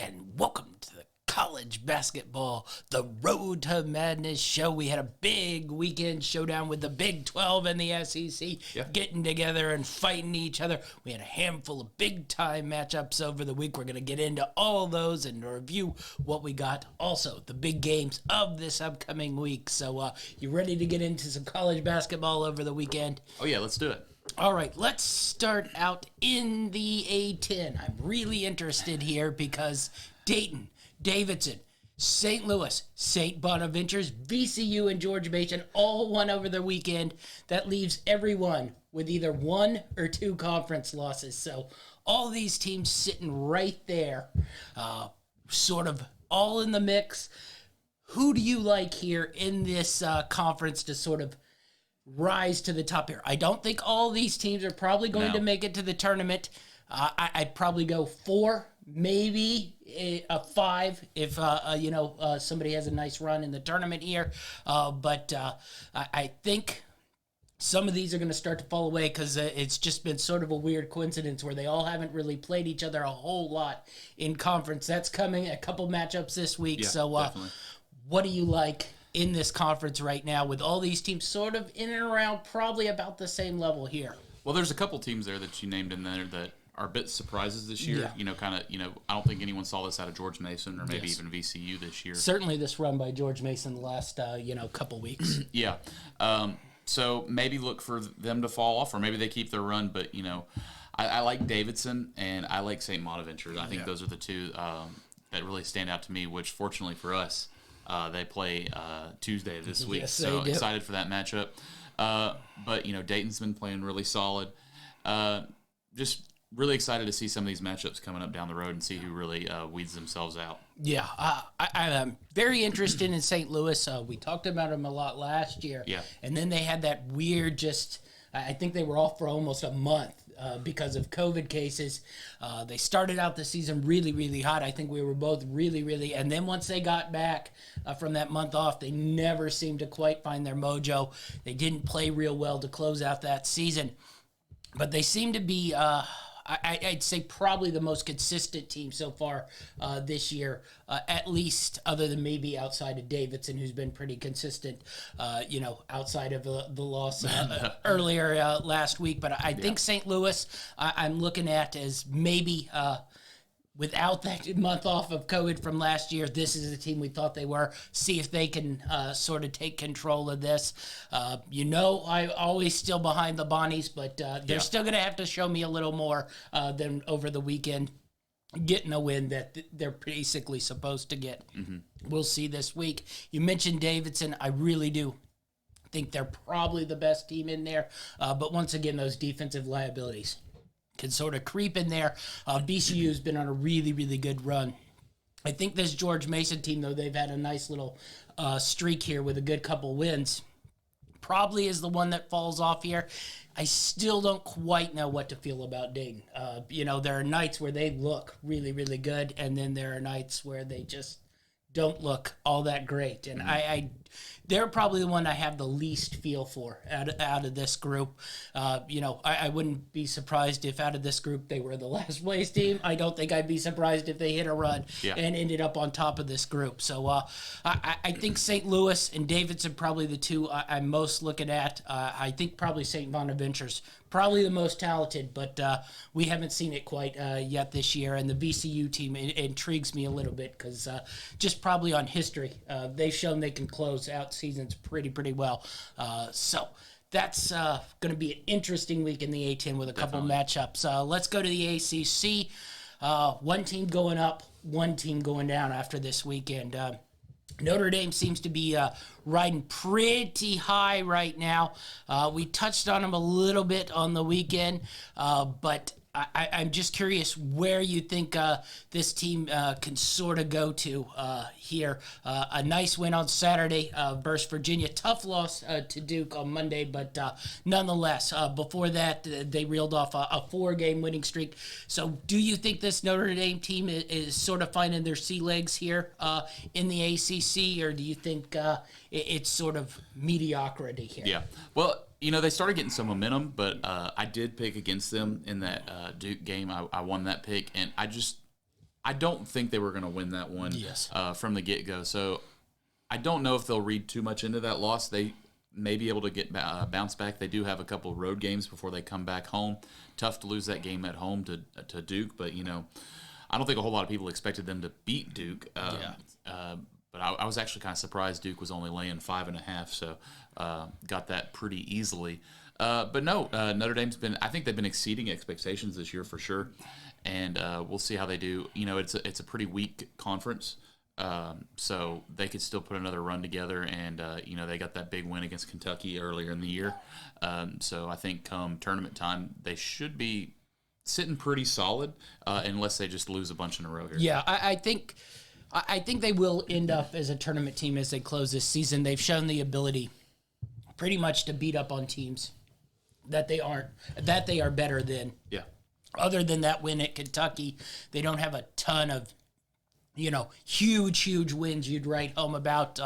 and welcome to the College Basketball, the Road to Madness show. We had a big weekend showdown with the Big 12 and the SEC getting together and fighting each other. We had a handful of big-time matchups over the week. We're going to get into all those and review what we got. Also, the big games of this upcoming week. So, you ready to get into some college basketball over the weekend? Oh, yeah, let's do it. All right, let's start out in the A10. I'm really interested here because Dayton, Davidson, St. Louis, Saint Bonavich, VCU, and George Mason all won over the weekend. That leaves everyone with either one or two conference losses. So all these teams sitting right there, sort of all in the mix. Who do you like here in this conference to sort of rise to the top here? I don't think all these teams are probably going to make it to the tournament. I'd probably go 4, maybe a 5 if somebody has a nice run in the tournament here. But I think some of these are going to start to fall away because it's just been sort of a weird coincidence where they all haven't really played each other a whole lot in conference. That's coming, a couple matchups this week. Yeah, so definitely. What do you like in this conference right now with all these teams sort of in and around probably about the same level here? Well, there's a couple teams there that you named in there that are a bit surprises this year. Yeah. I don't think anyone saw this out of George Mason or maybe even VCU this year. Certainly this run by George Mason the last, couple weeks. Yeah. So maybe look for them to fall off or maybe they keep their run. But, I like Davidson and I like Saint Bonavich. I think those are the two that really stand out to me, which fortunately for us, they play Tuesday this week. Yes, so they do. excited for that matchup. But Dayton's been playing really solid. Just really excited to see some of these matchups coming up down the road and see who really weeds themselves out. Yeah, I'm very interested in St. Louis. We talked about them a lot last year. Yeah. And then they had that weird I think they were off for almost a month because of COVID cases. They started out the season really, really hot. I think we were both really, really, and then once they got back from that month off, they never seemed to quite find their mojo. They didn't play real well to close out that season. But they seem to be, I'd say, probably the most consistent team so far this year, at least other than maybe outside of Davidson, who's been pretty consistent, outside of the loss earlier last week. But I think St. Louis, I'm looking at as maybe without that month off of COVID from last year, this is the team we thought they were. See if they can sort of take control of this. I always still behind the Bonnies, but they're still going to have to show me a little more than over the weekend, getting a win that they're basically supposed to get. Mm-hmm. We'll see this week. You mentioned Davidson. I really do think they're probably the best team in there. But once again, those defensive liabilities can sort of creep in there. VCU's been on a really, really good run. I think this George Mason team, though, they've had a nice little streak here with a good couple wins. Probably is the one that falls off here. I still don't quite know what to feel about Dayton. There are nights where they look really, really good, and then there are nights where they just don't look all that great. And they're probably the one I have the least feel for out of this group. I wouldn't be surprised if out of this group they were the last place team. I don't think I'd be surprised if they hit a run and ended up on top of this group. So I think St. Louis and Davidson probably the two I'm most looking at. I think probably Saint Bonaventure's probably the most talented, but we haven't seen it quite yet this year. And the VCU team intrigues me a little bit because just probably on history, they've shown they can close out seasons pretty well. So that's going to be an interesting week in the A10 with a couple matchups. Let's go to the ACC. One team going up, one team going down after this weekend. Notre Dame seems to be riding pretty high right now. We touched on them a little bit on the weekend, but I'm just curious where you think this team can sort of go to here. A nice win on Saturday versus Virginia. Tough loss to Duke on Monday, but nonetheless, before that, they reeled off a 4-game winning streak. So do you think this Notre Dame team is sort of finding their sea legs here in the ACC, or do you think it's sort of mediocrity here? Yeah. Well, they started getting some momentum, but I did pick against them in that Duke game. I won that pick, and I don't think they were going to win that one from the get-go. So I don't know if they'll read too much into that loss. They may be able to get bounce back. They do have a couple road games before they come back home. Tough to lose that game at home to Duke, but I don't think a whole lot of people expected them to beat Duke. But I was actually kind of surprised Duke was only laying 5.5, so got that pretty easily. But no, Notre Dame's I think they've been exceeding expectations this year for sure, and we'll see how they do. It's a pretty weak conference, so they could still put another run together, and they got that big win against Kentucky earlier in the year. So I think come tournament time, they should be sitting pretty solid, unless they just lose a bunch in a row here. Yeah, I think they will end up as a tournament team as they close this season. They've shown the ability pretty much to beat up on teams that they are better than. Yeah. Other than that win at Kentucky, they don't have a ton of huge wins you'd write home about.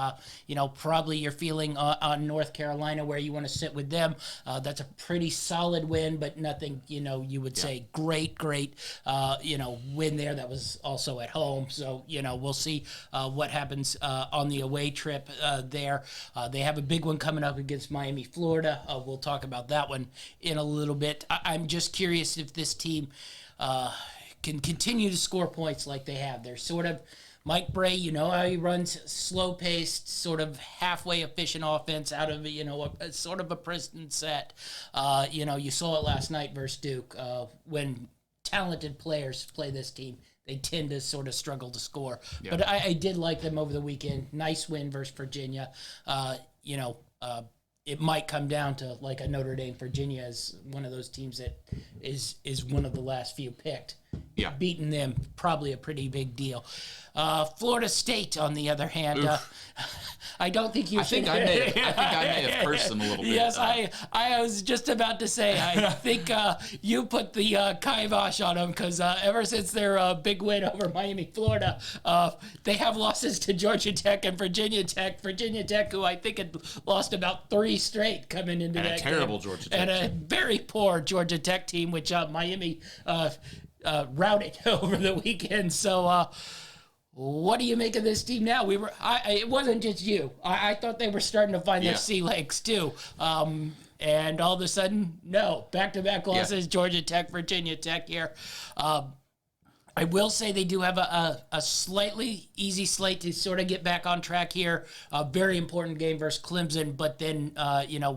Probably you're feeling on North Carolina where you want to sit with them. That's a pretty solid win, but nothing, you would say great, win there. That was also at home. So, we'll see what happens on the away trip there. They have a big one coming up against Miami, Florida. We'll talk about that one in a little bit. I'm just curious if this team can continue to score points like they have. They're sort of Mike Bray, how he runs slow-paced, sort of halfway efficient offense out of a sort of a prison set. You saw it last night versus Duke. When talented players play this team, they tend to sort of struggle to score. Yeah. But I did like them over the weekend. Nice win versus Virginia. It might come down to like a Notre Dame. Virginia is one of those teams that is one of the last few picked. Yeah. Beating them, probably a pretty big deal. Florida State, on the other hand, I don't think you I think I may have cursed them a little bit. Yes, I was just about to say, I think you put the kibosh on them because ever since their big win over Miami, Florida, they have losses to Georgia Tech and Virginia Tech. Virginia Tech, who I think had lost about 3 straight coming into that game. And a terrible Georgia Tech and a very poor Georgia Tech team, which Miami routed over the weekend. So, what do you make of this team now? It wasn't just you. I thought they were starting to find their sea legs too. And all of a sudden, no. Back-to-back losses, Georgia Tech, Virginia Tech here. I will say they do have a slightly easy slate to sort of get back on track here. A very important game versus Clemson, but then,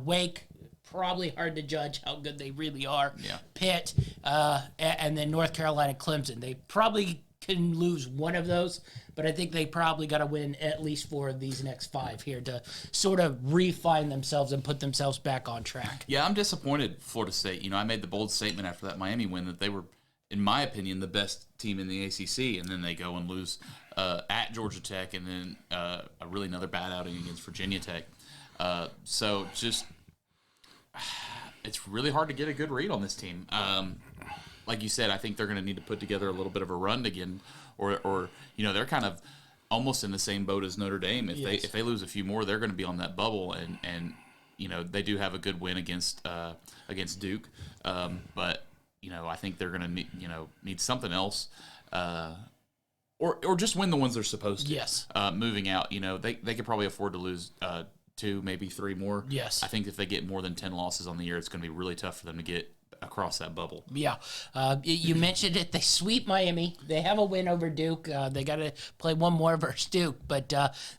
Wake, probably hard to judge how good they really are. Yeah. Pitt, and then North Carolina, Clemson. They probably can lose one of those, but I think they probably got to win at least 4 of these next 5 here to sort of refine themselves and put themselves back on track. Yeah, I'm disappointed, Florida State. I made the bold statement after that Miami win that they were, in my opinion, the best team in the ACC, and then they go and lose at Georgia Tech, and then another bad outing against Virginia Tech. So just it's really hard to get a good read on this team. Like you said, I think they're going to need to put together a little bit of a run again, or they're kind of almost in the same boat as Notre Dame. If they lose a few more, they're going to be on that bubble, and they do have a good win against Duke, but I think they're going to need something else, or just win the ones they're supposed to. Yes. Moving out, they could probably afford to lose 2, maybe 3 more. Yes. I think if they get more than 10 losses on the year, it's going to be really tough for them to get across that bubble. Yeah. You mentioned it. They sweep Miami. They have a win over Duke. They got to play one more versus Duke, but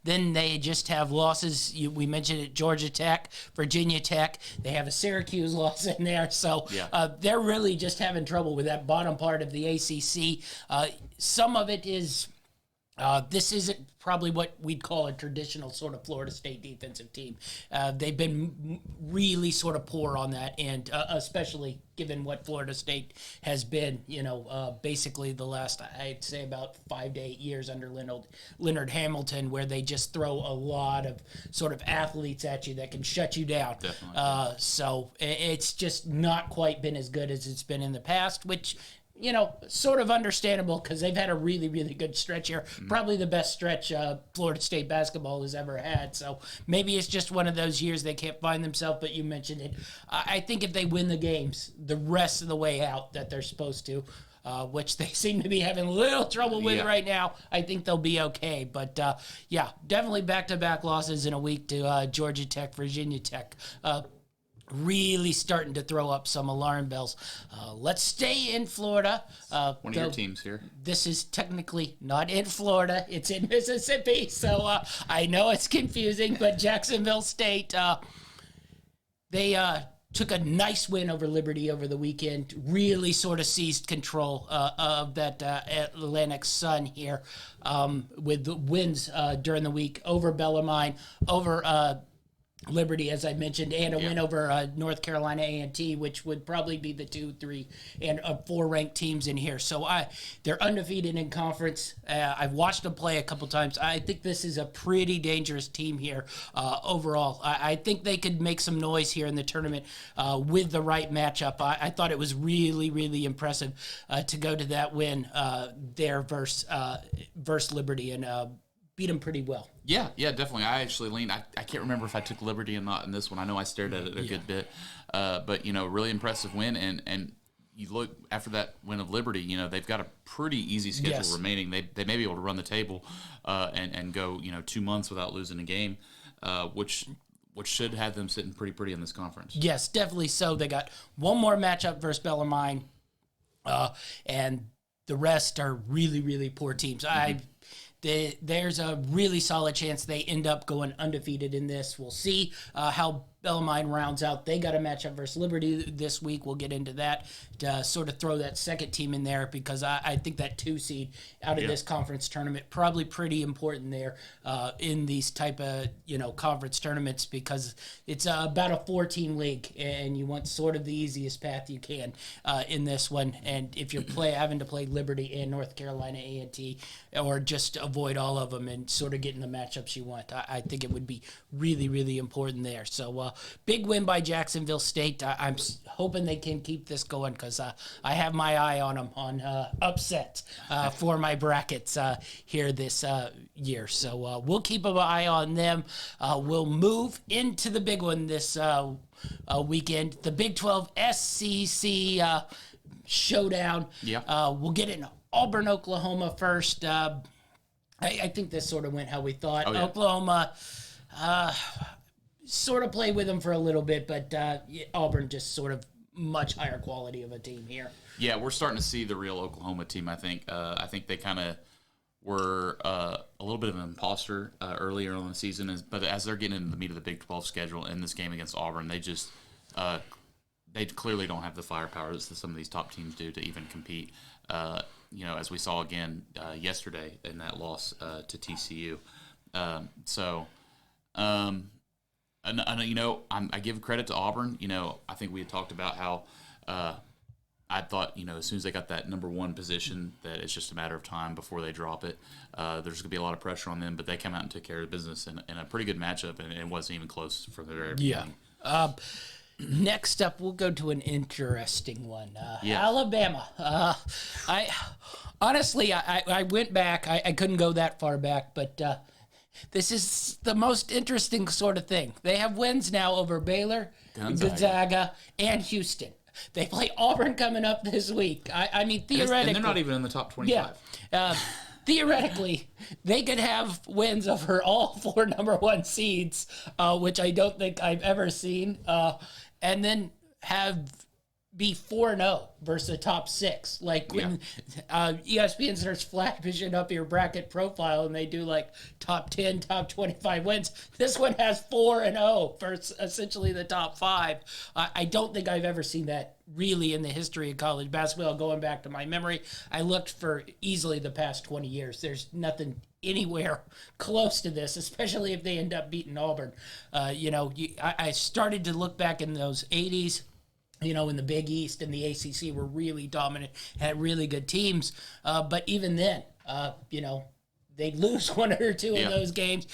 then they just have losses. We mentioned it, Georgia Tech, Virginia Tech. They have a Syracuse loss in there. So they're really just having trouble with that bottom part of the ACC. Some of it is this isn't probably what we'd call a traditional sort of Florida State defensive team. They've been really sort of poor on that, and especially given what Florida State has been, basically the last, I'd say, about 5 to 8 years under Leonard Hamilton, where they just throw a lot of sort of athletes at you that can shut you down. Definitely. So it's just not quite been as good as it's been in the past, which sort of understandable because they've had a really, really good stretch here. Probably the best stretch Florida State basketball has ever had. So maybe it's just one of those years they can't find themselves, but you mentioned it. I think if they win the games the rest of the way out that they're supposed to, which they seem to be having a little trouble with right now. I think they'll be okay. But, definitely back-to-back losses in a week to Georgia Tech, Virginia Tech. Really starting to throw up some alarm bells. Let's stay in Florida. One of your teams here. This is technically not in Florida. It's in Mississippi. So I know it's confusing, but Jacksonville State, they took a nice win over Liberty over the weekend. Really sort of seized control of that Atlantic Sun here with the wins during the week over Bellarmine, over Liberty, as I mentioned, and a win over North Carolina A&T, which would probably be the 2, 3, and 4 ranked teams in here. So they're undefeated in conference. I've watched them play a couple times. I think this is a pretty dangerous team here overall. I think they could make some noise here in the tournament with the right matchup. I thought it was really, really impressive to go to that win there versus Liberty and beat them pretty well. Yeah, definitely. I actually leaned. I can't remember if I took Liberty or not in this one. I know I stared at it a good bit. But, really impressive win. And you look after that win of Liberty, they've got a pretty easy schedule remaining. They may be able to run the table and go, 2 months without losing a game, which should have them sitting pretty in this conference. Yes, definitely so. They got one more matchup versus Bellarmine, and the rest are really, really poor teams. There's a really solid chance they end up going undefeated in this. We'll see how Bellarmine rounds out. They got a matchup versus Liberty this week. We'll get into that to sort of throw that second team in there because I think that 2 seed out of this conference tournament probably pretty important there in these type of conference tournaments because it's about a 4-team league and you want sort of the easiest path you can in this one. And if you're having to play Liberty and North Carolina A&T or just avoid all of them and sort of getting the matchups you want, I think it would be really, really important there. So big win by Jacksonville State. I'm hoping they can keep this going because I have my eye on them on upset for my brackets here this year. So we'll keep an eye on them. We'll move into the big one this weekend, the Big 12 SEC showdown. We'll get in Auburn, Oklahoma first. I think this sort of went how we thought. Oklahoma sort of played with them for a little bit, but Auburn just sort of much higher quality of a team here. Yeah, we're starting to see the real Oklahoma team, I think. I think they kind of were a little bit of an imposter earlier in the season, but as they're getting into the meat of the Big 12 schedule in this game against Auburn, they just they clearly don't have the firepower that some of these top teams do to even compete. As we saw again yesterday in that loss to TCU. And I give credit to Auburn. I think we had talked about how I thought, as soon as they got that number 1 position, that it's just a matter of time before they drop it. There's going to be a lot of pressure on them, but they came out and took care of business in a pretty good matchup, and it wasn't even close from the very beginning. Next up, we'll go to an interesting one. Alabama. I honestly went back. I couldn't go that far back, but this is the most interesting sort of thing. They have wins now over Baylor, Gonzaga, and Houston. They play Auburn coming up this week. I mean, theoretically... And they're not even in the top 25. Yeah. Theoretically, they could have wins over all 4 number 1 seeds, which I don't think I've ever seen, and then be 4-0 versus the top 6. Like when ESPN starts flash vision up your bracket profile and they do like top 10, top 25 wins, this one has 4-0 versus essentially the top 5. I don't think I've ever seen that really in the history of college basketball. Going back to my memory, I looked for easily the past 20 years. There's nothing anywhere close to this, especially if they end up beating Auburn. I started to look back in those 80s, in the Big East and the ACC were really dominant, had really good teams. But even then, they'd lose 1 or 2 of those games.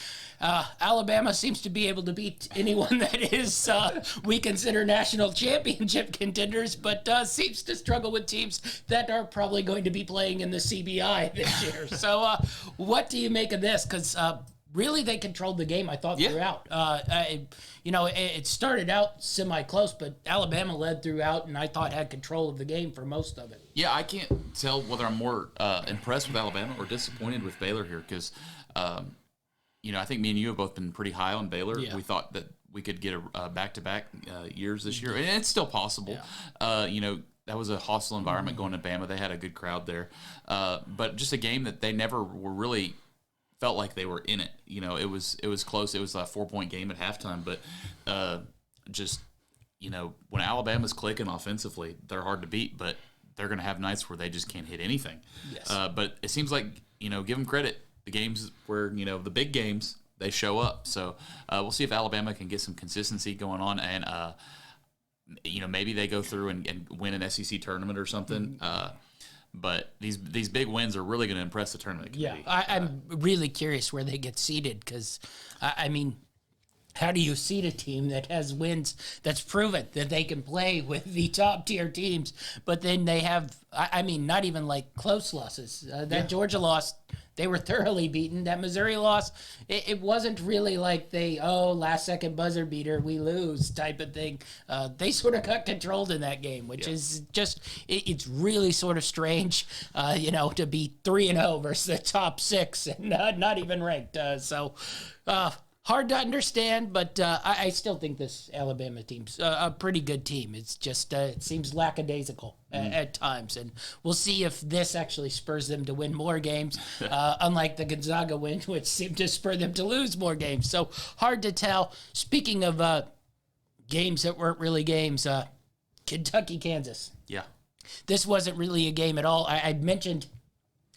Alabama seems to be able to beat anyone that is we consider national championship contenders, but seems to struggle with teams that are probably going to be playing in the CBI this year. So what do you make of this? Because really they controlled the game, I thought, Yeah. throughout. It started out semi-close, but Alabama led throughout, and I thought had control of the game for most of it. Yeah, I can't tell whether I'm more impressed with Alabama or disappointed with Baylor here because, I think me and you have both been pretty high on Baylor. Yeah. We thought that we could get a back-to-back years this year, and it's still possible. Yeah. That was a hostile environment going to Bama. They had a good crowd there, but just a game that they never were really felt like they were in it. It was close. It was a 4-point game at halftime, but when Alabama's clicking offensively, they're hard to beat, but they're going to have nights where they just can't hit anything. Yes. But it seems like, give them credit. The games where, the big games, they show up. So we'll see if Alabama can get some consistency going on and, maybe they go through and win an SEC tournament or something. But these big wins are really going to impress the tournament committee. Yeah, I'm really curious where they get seeded because, how do you seed a team that has wins that's proven that they can play with the top tier teams, but then they have, not even like close losses. Georgia loss, they were thoroughly beaten. That Missouri loss, it wasn't really like last second buzzer beater, we lose type of thing. They sort of got controlled in that game, which is just, it's really sort of strange, to be 3-0 versus the top 6 and not even ranked. Hard to understand, but I still think this Alabama team's a pretty good team. It's just, it seems lackadaisical at times, and we'll see if this actually spurs them to win more games, unlike the Gonzaga win, which seemed to spur them to lose more games. So hard to tell. Speaking of games that weren't really games, Kentucky, Kansas. Yeah. This wasn't really a game at all. I mentioned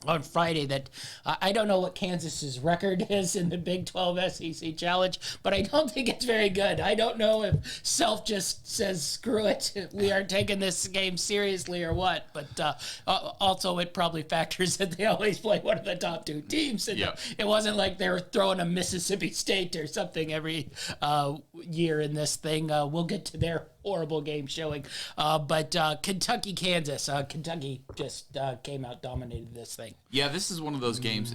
on Friday that I don't know what Kansas's record is in the Big 12 SEC Challenge, but I don't think it's very good. I don't know if Self just says, screw it, we aren't taking this game seriously or what, but also it probably factors that they always play one of the top 2 teams. And it wasn't like they were throwing a Mississippi State or something every year in this thing. We'll get to their horrible game showing. But Kentucky, Kansas. Kentucky just came out, dominated this thing. Yeah, this is one of those games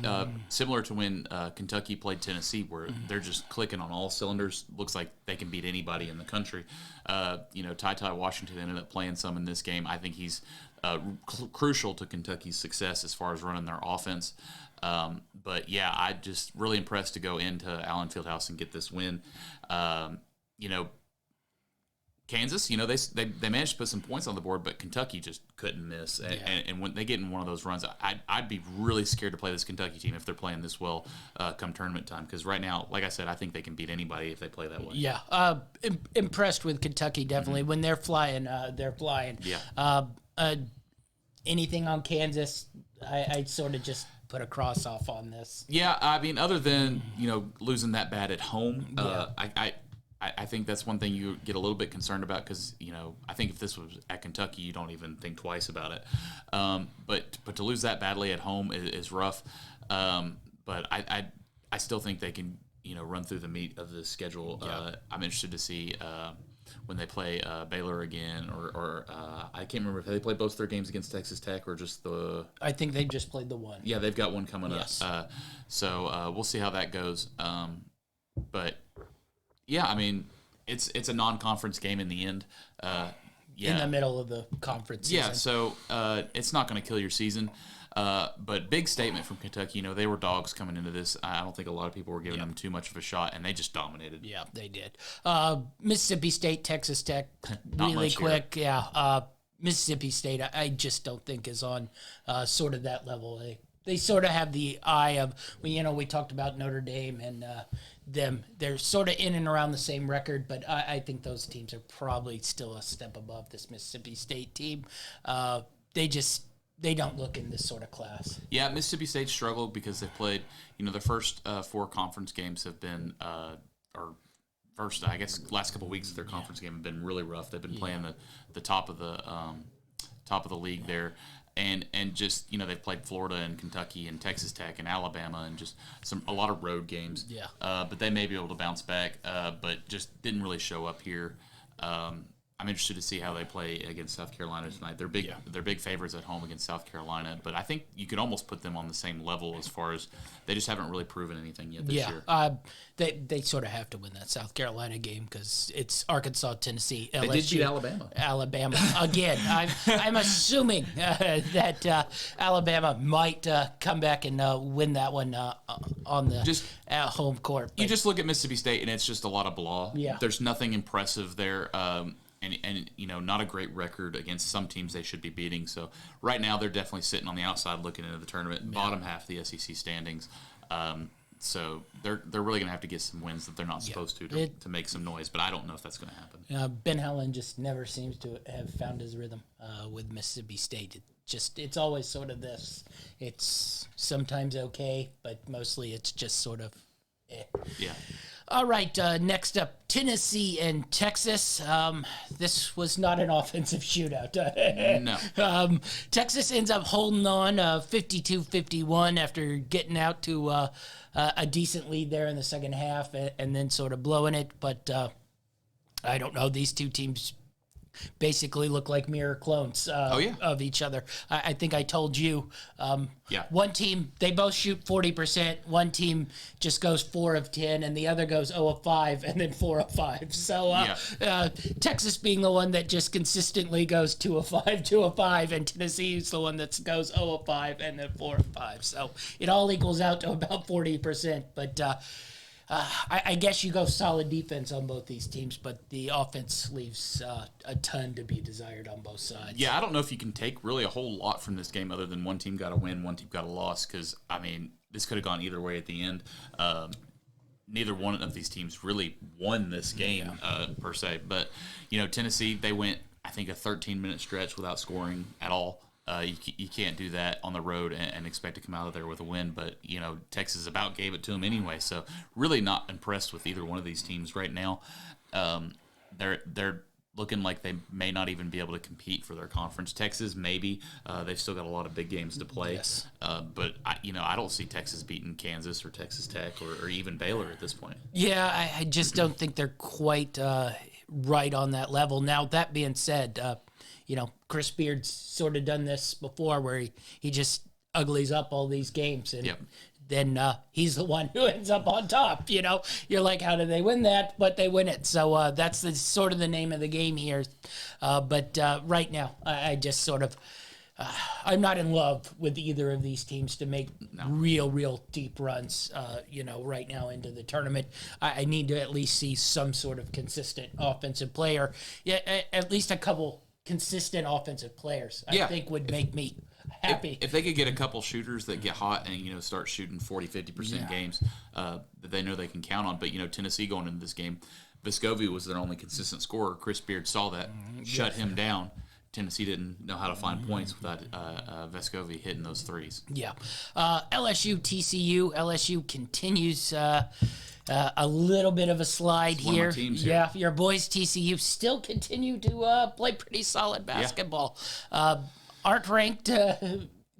similar to when Kentucky played Tennessee, where they're just clicking on all cylinders. Looks like they can beat anybody in the country. Ty Washington ended up playing some in this game. I think he's crucial to Kentucky's success as far as running their offense. But yeah, I just really impressed to go into Allen Fieldhouse and get this win. Kansas, they managed to put some points on the board, but Kentucky just couldn't miss. And when they get in one of those runs, I'd be really scared to play this Kentucky team if they're playing this well come tournament time. Because right now, like I said, I think they can beat anybody if they play that way. Yeah, impressed with Kentucky, definitely. When they're flying, they're flying. Yeah. Anything on Kansas, I sort of just put a cross off on this. Yeah, other than, losing that bad at home, I think that's one thing you get a little bit concerned about because, I think if this was at Kentucky, you don't even think twice about it. But to lose that badly at home is rough. But I still think they can, run through the meat of the schedule. I'm interested to see when they play Baylor again or I can't remember if they played both their games against Texas Tech or just the... I think they just played the one. Yeah, they've got one coming up. So we'll see how that goes. But... yeah, it's a non-conference game in the end. In the middle of the conference season. Yeah, so it's not going to kill your season. But big statement from Kentucky. They were dogs coming into this. I don't think a lot of people were giving them too much of a shot, and they just dominated. Yeah, they did. Mississippi State, Texas Tech, really quick. Here. Yeah, Mississippi State, I just don't think is on sort of that level. They sort of have the eye of, we talked about Notre Dame and them. They're sort of in and around the same record, but I think those teams are probably still a step above this Mississippi State team. They don't look in this sort of class. Yeah, Mississippi State struggled because they've played, their first 4 conference games have been, last couple of weeks of their conference game have been really rough. They've been playing the top of the league there. And just, they've played Florida and Kentucky and Texas Tech and Alabama and just a lot of road games. Yeah. But they may be able to bounce back, but just didn't really show up here. I'm interested to see how they play against South Carolina tonight. They're big favorites at home against South Carolina, but I think you could almost put them on the same level as far as they just haven't really proven anything yet this year. They sort of have to win that South Carolina game because it's Arkansas, Tennessee, LSU. They did beat Alabama. Alabama again. I'm assuming that Alabama might come back and win that one on the home court. You just look at Mississippi State and it's just a lot of blah. Yeah. There's nothing impressive there. And not a great record against some teams they should be beating. So right now they're definitely sitting on the outside looking into the tournament, bottom half of the SEC standings. So they're really going to have to get some wins that they're not supposed to make some noise. But I don't know if that's going to happen. Ben Helen just never seems to have found his rhythm with Mississippi State. It's always sort of this. It's sometimes okay, but mostly it's just sort of Yeah. All right, next up, Tennessee and Texas. This was not an offensive shootout. No. Texas ends up holding on 52-51 after getting out to a decent lead there in the second half and then sort of blowing it. But I don't know. These two teams basically look like mirror clones of each other. I think I told you. One team, they both shoot 40%. One team just goes 4 of 10, and the other goes 0 of 5, and then 4 of 5. So Texas being the one that just consistently goes 2 of 5, 2 of 5, and Tennessee is the one that goes 0 of 5 and then 4 of 5. So it all equals out to about 40%. But I guess you go solid defense on both these teams, but the offense leaves a ton to be desired on both sides. Yeah, I don't know if you can take really a whole lot from this game other than one team got a win, one team got a loss, because, I mean, this could have gone either way at the end. Neither one of these teams really won this game per se. But, Tennessee, they went, I think, a 13-minute stretch without scoring at all. You can't do that on the road and expect to come out of there with a win, but Texas about gave it to them anyway. So really not impressed with either one of these teams right now. They're looking like they may not even be able to compete for their conference. Texas maybe they've still got a lot of big games to play. Yes. But I don't see Texas beating Kansas or Texas Tech or even Baylor at this point. Yeah, I just don't think they're quite right on that level. Now that being said. Chris Beard's sort of done this before where he just uglies up all these games and then he's the one who ends up on top. You're like, how do they win that? But they win it. So that's the sort of the name of the game here. But right now, I just sort of, I'm not in love with either of these teams to make real deep runs, right now into the tournament. I need to at least see some sort of consistent offensive player. Yeah, at least a couple consistent offensive players, I think would make me happy. If they could get a couple shooters that get hot and, start shooting 40-50% games that they know they can count on. But, Tennessee going into this game, Vescovi was their only consistent scorer. Chris Beard saw that, shut him down. Tennessee didn't know how to find points without Vescovi hitting those threes. Yeah. LSU, TCU. LSU continues a little bit of a slide here. Yeah, your boys TCU still continue to play pretty solid basketball. Aren't ranked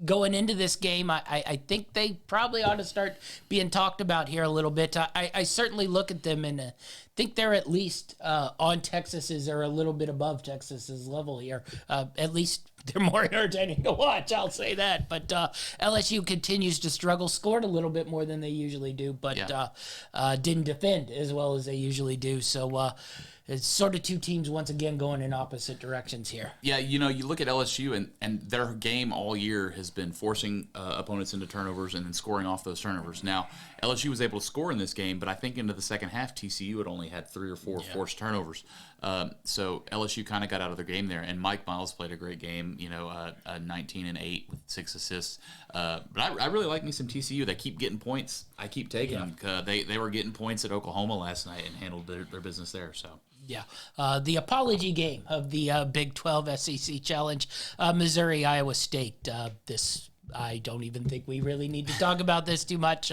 going into this game. I think they probably ought to start being talked about here a little bit. I certainly look at them and think they're at least on Texas's or a little bit above Texas's level here. At least they're more entertaining to watch, I'll say that. But LSU continues to struggle, scored a little bit more than they usually do, but didn't defend as well as they usually do. So it's sort of two teams once again going in opposite directions here. Yeah, you look at LSU and their game all year has been forcing opponents into turnovers and then scoring off those turnovers. Now, LSU was able to score in this game, but I think into the second half, TCU had only had 3 or 4 forced turnovers. So LSU kind of got out of their game there, and Mike Miles played a great game, 19 and 8 with 6 assists. But I really like me some TCU. They keep getting points. I keep taking them. They were getting points at Oklahoma last night and handled their business there. So. Yeah. The apology game of the Big 12 SEC Challenge, Missouri, Iowa State. I don't even think we really need to talk about this too much.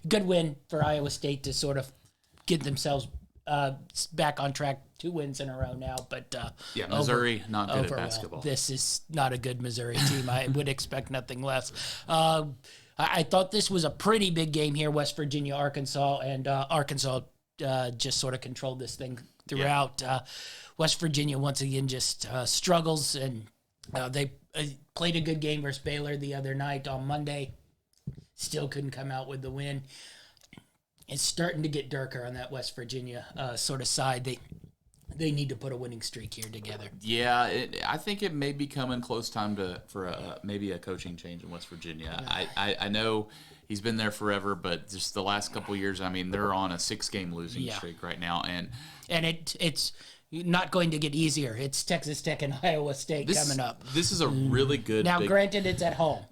Good win for Iowa State to sort of get themselves back on track. 2 wins in a row now, but Missouri not good at basketball. This is not a good Missouri team. I would expect nothing less. I thought this was a pretty big game here, West Virginia, Arkansas, and Arkansas just sort of controlled this thing throughout. West Virginia, once again, just struggles, and they played a good game versus Baylor the other night on Monday. Still couldn't come out with the win. It's starting to get darker on that West Virginia sort of side. They need to put a winning streak here together. Yeah, I think it may be coming close time for maybe a coaching change in West Virginia. I know he's been there forever, but just the last couple of years, I mean, they're on a 6-game losing streak right now, and it's not going to get easier. It's Texas Tech and Iowa State coming up. This is a really good. Now, granted, it's at home.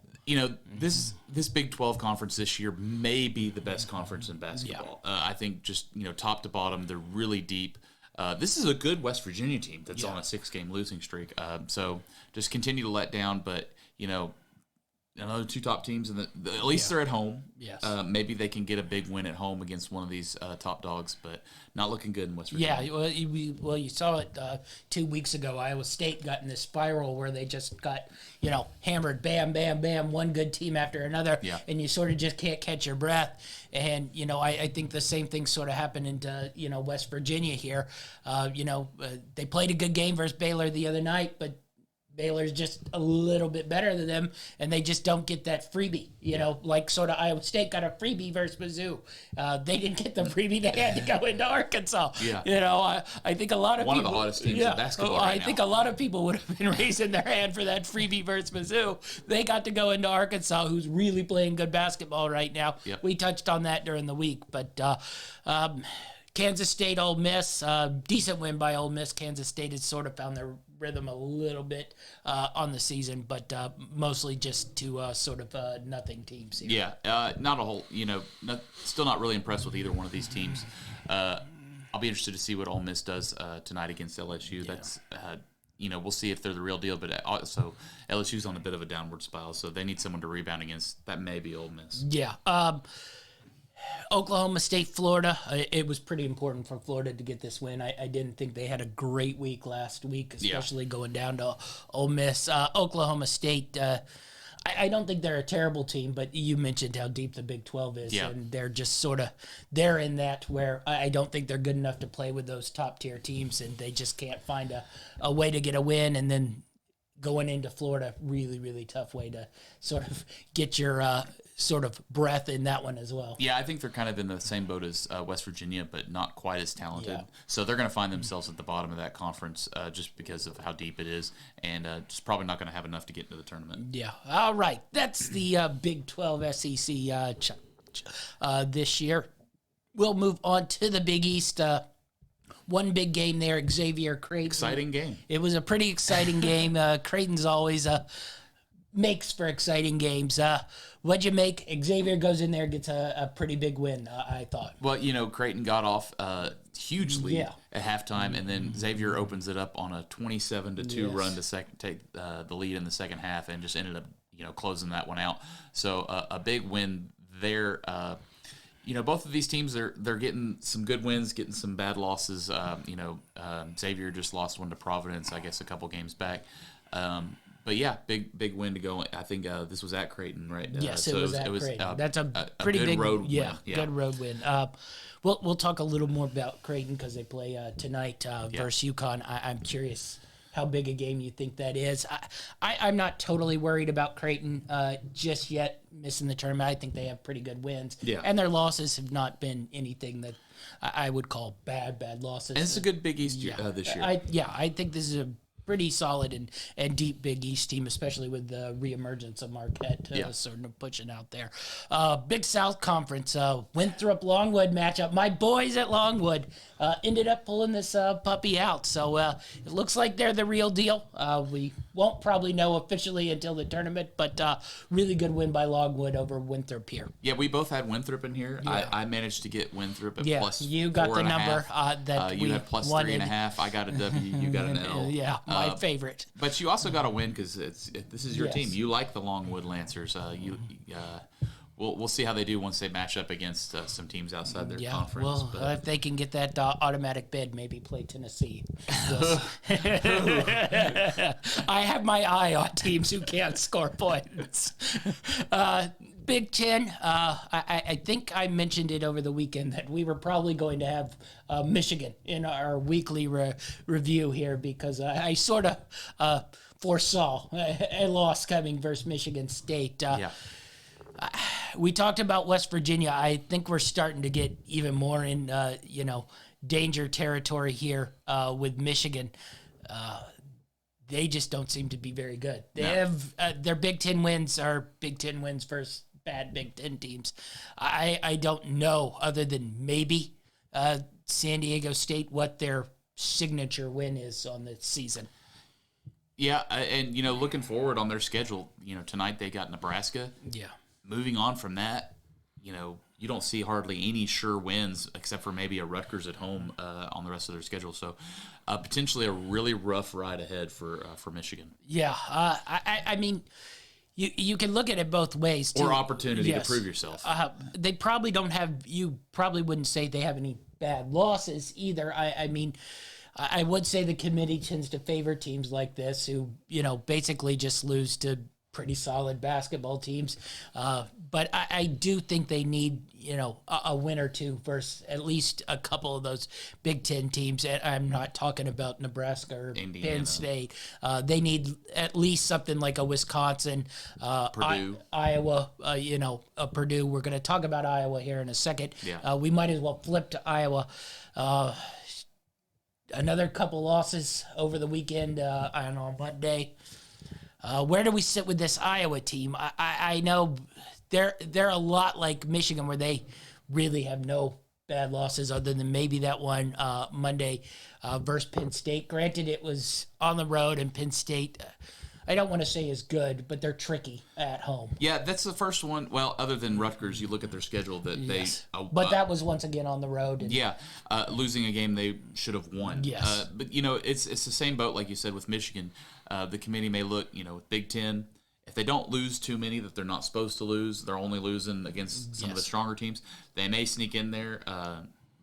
This Big 12 conference this year may be the best conference in basketball. I think just top to bottom, they're really deep. This is a good West Virginia team that's on a 6-game losing streak. So just continue to let down, but another 2 top teams, and at least they're at home. Yes. Maybe they can get a big win at home against one of these top dogs, but not looking good in West Virginia. Yeah, well, you saw it 2 weeks ago. Iowa State got in this spiral where they just got, hammered, bam, bam, bam, one good team after another, and you sort of just can't catch your breath. And, I think the same thing sort of happened into, West Virginia here. They played a good game versus Baylor the other night, but Baylor's just a little bit better than them, and they just don't get that freebie, like sort of Iowa State got a freebie versus Mizzou. They didn't get the freebie. They had to go into Arkansas. Yeah. I think a lot of one people... of the hottest teams in basketball right I think a lot of people would have been raising their hand for that freebie versus Mizzou. They got to go into Arkansas, who's really playing good basketball right now. Yep. We touched on that during the week, but... Kansas State, Ole Miss, decent win by Ole Miss. Kansas State has sort of found their rhythm a little bit on the season, but mostly just to sort of nothing teams here. Yeah, not a whole, still not really impressed with either one of these teams. I'll be interested to see what Ole Miss does tonight against LSU. Yeah. That's, we'll see if they're the real deal, but also LSU's on a bit of a downward spiral, so they need someone to rebound against. That may be Ole Miss. Yeah. Oklahoma State, Florida. It was pretty important for Florida to get this win. I didn't think they had a great week last week, especially going down to Ole Miss. Oklahoma State, I don't think they're a terrible team, but you mentioned how deep the Big 12 is, and they're just sort of, they're in that where I don't think they're good enough to play with those top-tier teams, and they just can't find a way to get a win, and then going into Florida, really, really tough way to sort of get your sort of breath in that one as well. Yeah, I think they're kind of in the same boat as West Virginia, but not quite as talented. Yeah. So they're going to find themselves at the bottom of that conference just because of how deep it is, and just probably not going to have enough to get into the tournament. Yeah. All right. That's the Big 12 SEC this year. We'll move on to the Big East. One big game there, Xavier Creighton. Exciting game. It was a pretty exciting game. Creighton's always makes for exciting games. What'd you make? Xavier goes in there, gets a pretty big win, I thought. Well, Creighton got off hugely at halftime, and then Xavier opens it up on a 27-2 run to take the lead in the second half, and just ended up closing that one out. So a big win there. Both of these teams, they're getting some good wins, getting some bad losses. Xavier just lost one to Providence, I guess, a couple games back. But yeah, big win to go. I think this was at Creighton, right? Yes, it was at Creighton. That's a pretty big road win. Yeah, good road win. We'll talk a little more about Creighton because they play tonight versus UConn. I'm curious how big a game you think that is. I'm not totally worried about Creighton just yet missing the tournament. I think they have pretty good wins. Yeah. And their losses have not been anything that I would call bad losses. And it's a good Big East this year. I think this is a pretty solid and deep Big East team, especially with the reemergence of Marquette sort of pushing out there. Big South Conference, Winthrop Longwood matchup. My boys at Longwood ended up pulling this puppy out, so it looks like they're the real deal. We won't probably know officially until the tournament, but really good win by Longwood over Winthrop here. Yeah, we both had Winthrop in here. Yeah. I managed to get Winthrop at plus you got the number that you had plus wanted. 3.5. I got a W. You got an L. Yeah. My favorite. But you also got a win because this is your team. You like the Longwood Lancers. We'll see how they do once they match up against some teams outside their conference. Well, if they can get that automatic bid, maybe play Tennessee. I have my eye on teams who can't score points. Big Ten, I think I mentioned it over the weekend that we were probably going to have Michigan in our weekly review here because I sort of foresaw a loss coming versus Michigan State. We talked about West Virginia. I think we're starting to get even more in, danger territory here with Michigan. They just don't seem to be very good. They have their Big Ten wins are Big Ten wins versus bad Big Ten teams. I don't know, other than maybe San Diego State, what their signature win is on the season. Yeah, and, looking forward on their schedule, tonight they got Nebraska. Yeah. Moving on from that, you don't see hardly any sure wins except for maybe a Rutgers at home on the rest of their schedule. So potentially a really rough ride ahead for Michigan. Yeah, I mean, you can look at it both ways, too. Or opportunity to prove yourself. They probably don't have, you probably wouldn't say they have any bad losses either. I mean, I would say the committee tends to favor teams like this who, basically just lose to pretty solid basketball teams. But I do think they need, a win or two versus at least a couple of those Big Ten teams. And I'm not talking about Nebraska or Indiana. Penn State. They need at least something like a Wisconsin, Purdue, Iowa, Purdue. We're going to talk about Iowa here in a second. Yeah. We might as well flip to Iowa. Another couple losses over the weekend on Monday. Where do we sit with this Iowa team? I know they're a lot like Michigan, where they really have no bad losses other than maybe that one Monday versus Penn State. Granted, it was on the road, and Penn State, I don't want to say is good, but they're tricky at home. Yeah, that's the first one. Well, other than Rutgers, you look at their schedule that they. But that was once again on the road. And, losing a game they should have won. Yes. But it's the same boat like you said with Michigan. The committee may look, with Big Ten. If they don't lose too many that they're not supposed to lose, they're only losing against some of the stronger teams. They may sneak in there,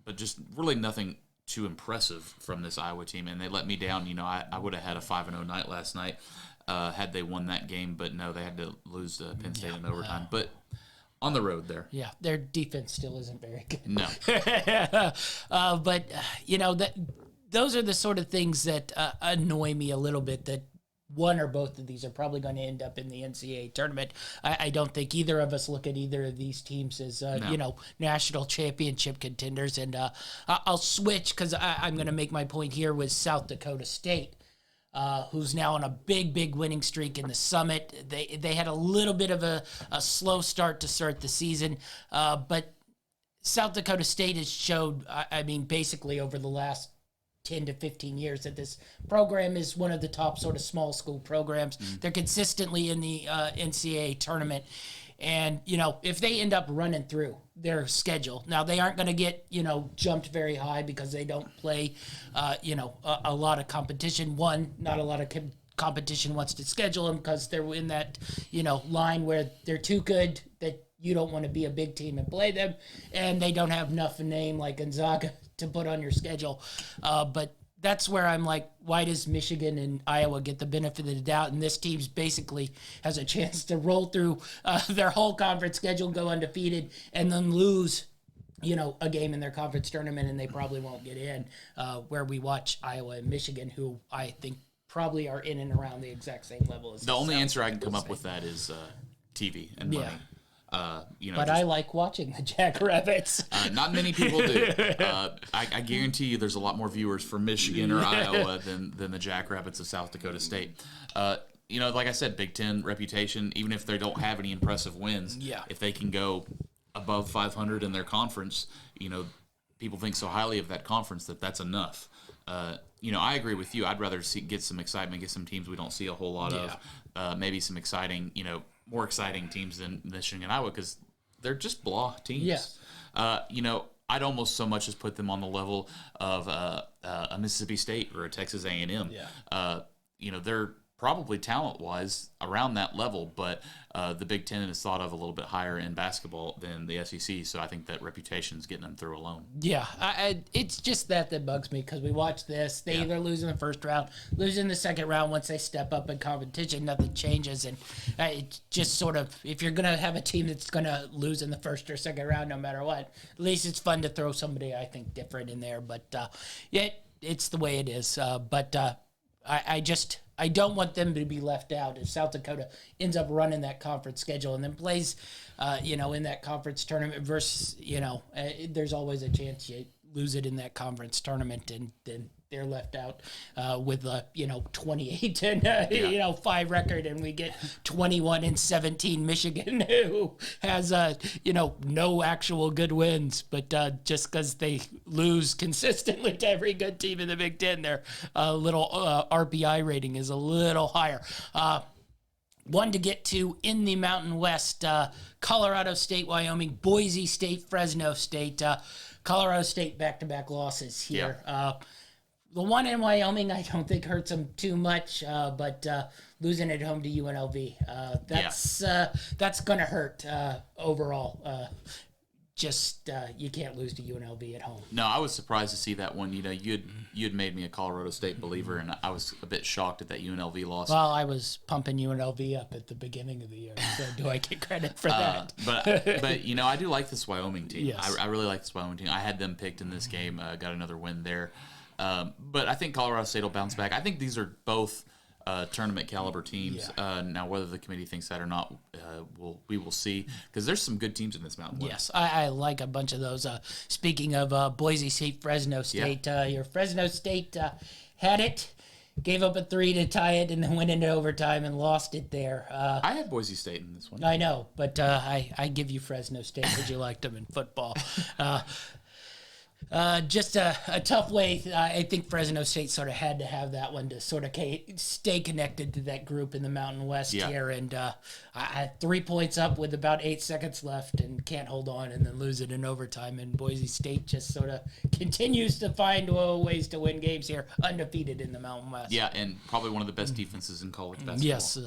but just really nothing too impressive from this Iowa team. And they let me down. I would have had a 5-0 night last night. Had they won that game, but no, they had to lose to Penn State in overtime. But on the road there. Yeah, their defense still isn't very good. No. But, those are the sort of things that annoy me a little bit, that one or both of these are probably going to end up in the NCAA tournament. I don't think either of us look at either of these teams as, national championship contenders. And I'll switch because I'm going to make my point here with South Dakota State. Who's now on a big winning streak in the Summit. They had a little bit of a slow start to start the season, but South Dakota State has showed, basically over the last 10 to 15 years that this program is one of the top sort of small school programs. They're consistently in the NCAA tournament. And, if they end up running through their schedule, now they aren't going to get, jumped very high because they don't play, a lot of competition. One, not a lot of competition wants to schedule them because they're in that, line where they're too good that you don't want to be a big team and play them. And they don't have enough of a name like Gonzaga to put on your schedule. But that's where I'm like, why does Michigan and Iowa get the benefit of the doubt? And this team's basically has a chance to roll through their whole conference schedule, go undefeated, and then lose, a game in their conference tournament, and they probably won't get in, where we watch Iowa and Michigan, who I think probably are in and around the exact same level as the only answer I can come up with that is TV and money. But I like watching the Jackrabbits. Not many people do. I guarantee you there's a lot more viewers for Michigan or Iowa than the Jackrabbits of South Dakota State. Like I said, Big Ten reputation, even if they don't have any impressive wins, if they can go above 500 in their conference, people think so highly of that conference that's enough. I agree with you. I'd rather get some excitement, get some teams we don't see a whole lot of, maybe some exciting, more exciting teams than Michigan and Iowa because they're just blah teams. Yeah. I'd almost so much as put them on the level of a Mississippi State or a Texas A&M. Yeah. They're probably talent-wise around that level, but the Big Ten is thought of a little bit higher in basketball than the SEC, so I think that reputation's getting them through alone. Yeah, it's just that bugs me because we watch this. They either lose in the first round, lose in the second round. Once they step up in competition, nothing changes. And it just sort of, if you're going to have a team that's going to lose in the first or second round no matter what, at least it's fun to throw somebody, I think, different in there. But it's the way it is. I don't want them to be left out if South Dakota ends up running that conference schedule and then plays, in that conference tournament versus, there's always a chance you lose it in that conference tournament and then they're left out with a 28 and 5 record, and we get 21-17 Michigan, who has no actual good wins, but just because they lose consistently to every good team in the Big Ten, their little RPI rating is a little higher. One to get to in the Mountain West: Colorado State, Wyoming, Boise State, Fresno State. Colorado State back-to-back losses here. Yeah. The one in Wyoming, I don't think hurts them too much, but losing at home to UNLV, that's going to hurt overall. You can't lose to UNLV at home. No, I was surprised to see that one. You'd made me a Colorado State believer, and I was a bit shocked at that UNLV loss. Well, I was pumping UNLV up at the beginning of the year, so do I get credit for that? But I do like this Wyoming team. Yes. I really like this Wyoming team. I had them picked in this game. Got another win there. But I think Colorado State will bounce back. I think these are both tournament caliber teams. Yeah. Now, whether the committee thinks that or not, we will see, because there's some good teams in this Mountain West. Yes, I like a bunch of those. Speaking of Boise State, Fresno State, your Fresno State had it, gave up a 3 to tie it, and then went into overtime and lost it there. I had Boise State in this one. I know, but I give you Fresno State because you liked them in football. Just a tough way. I think Fresno State sort of had to have that one to sort of stay connected to that group in the Mountain West here. And I had 3 points up with about 8 seconds left and can't hold on and then lose it in overtime. And Boise State just sort of continues to find ways to win games here, undefeated in the Mountain West. Yeah, and probably one of the best defenses in college basketball. Yes.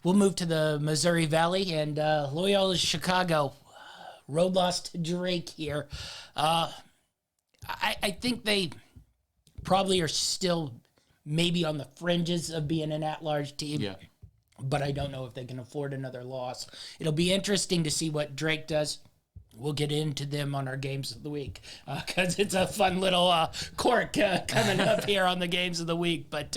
We'll move to the Missouri Valley and Loyola Chicago. Road loss to Drake here. I think they probably are still maybe on the fringes of being an at-large team. Yeah. But I don't know if they can afford another loss. It'll be interesting to see what Drake does. We'll get into them on our games of the week because it's a fun little cork coming up here on the games of the week. But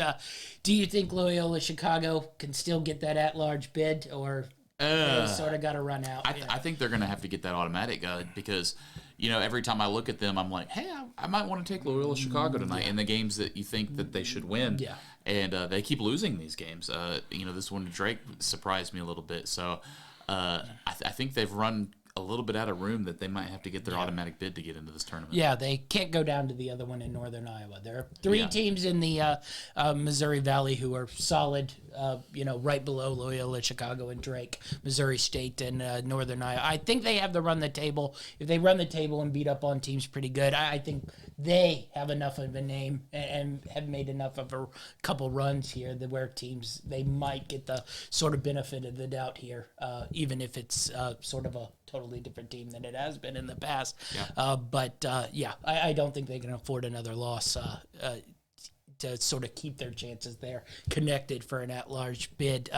do you think Loyola Chicago can still get that at-large bid, or they sort of got to run out? I think they're going to have to get that automatic because – every time I look at them, I'm like, hey, I might want to take Loyola Chicago tonight in the games that you think that they should win. Yeah. And they keep losing these games. This one to Drake surprised me a little bit. So I think they've run a little bit out of room that they might have to get their automatic bid to get into this tournament. Yeah, they can't go down to the other one in Northern Iowa. There are 3 teams in the Missouri Valley who are solid, right below Loyola Chicago and Drake, Missouri State and Northern Iowa. I think they have to run the table. If they run the table and beat up on teams pretty good, I think they have enough of a name and have made enough of a couple runs here that where teams, they might get the sort of benefit of the doubt here, even if it's sort of a totally different team than it has been in the past. Yeah. I don't think they can afford another loss to sort of keep their chances there connected for an at-large bid.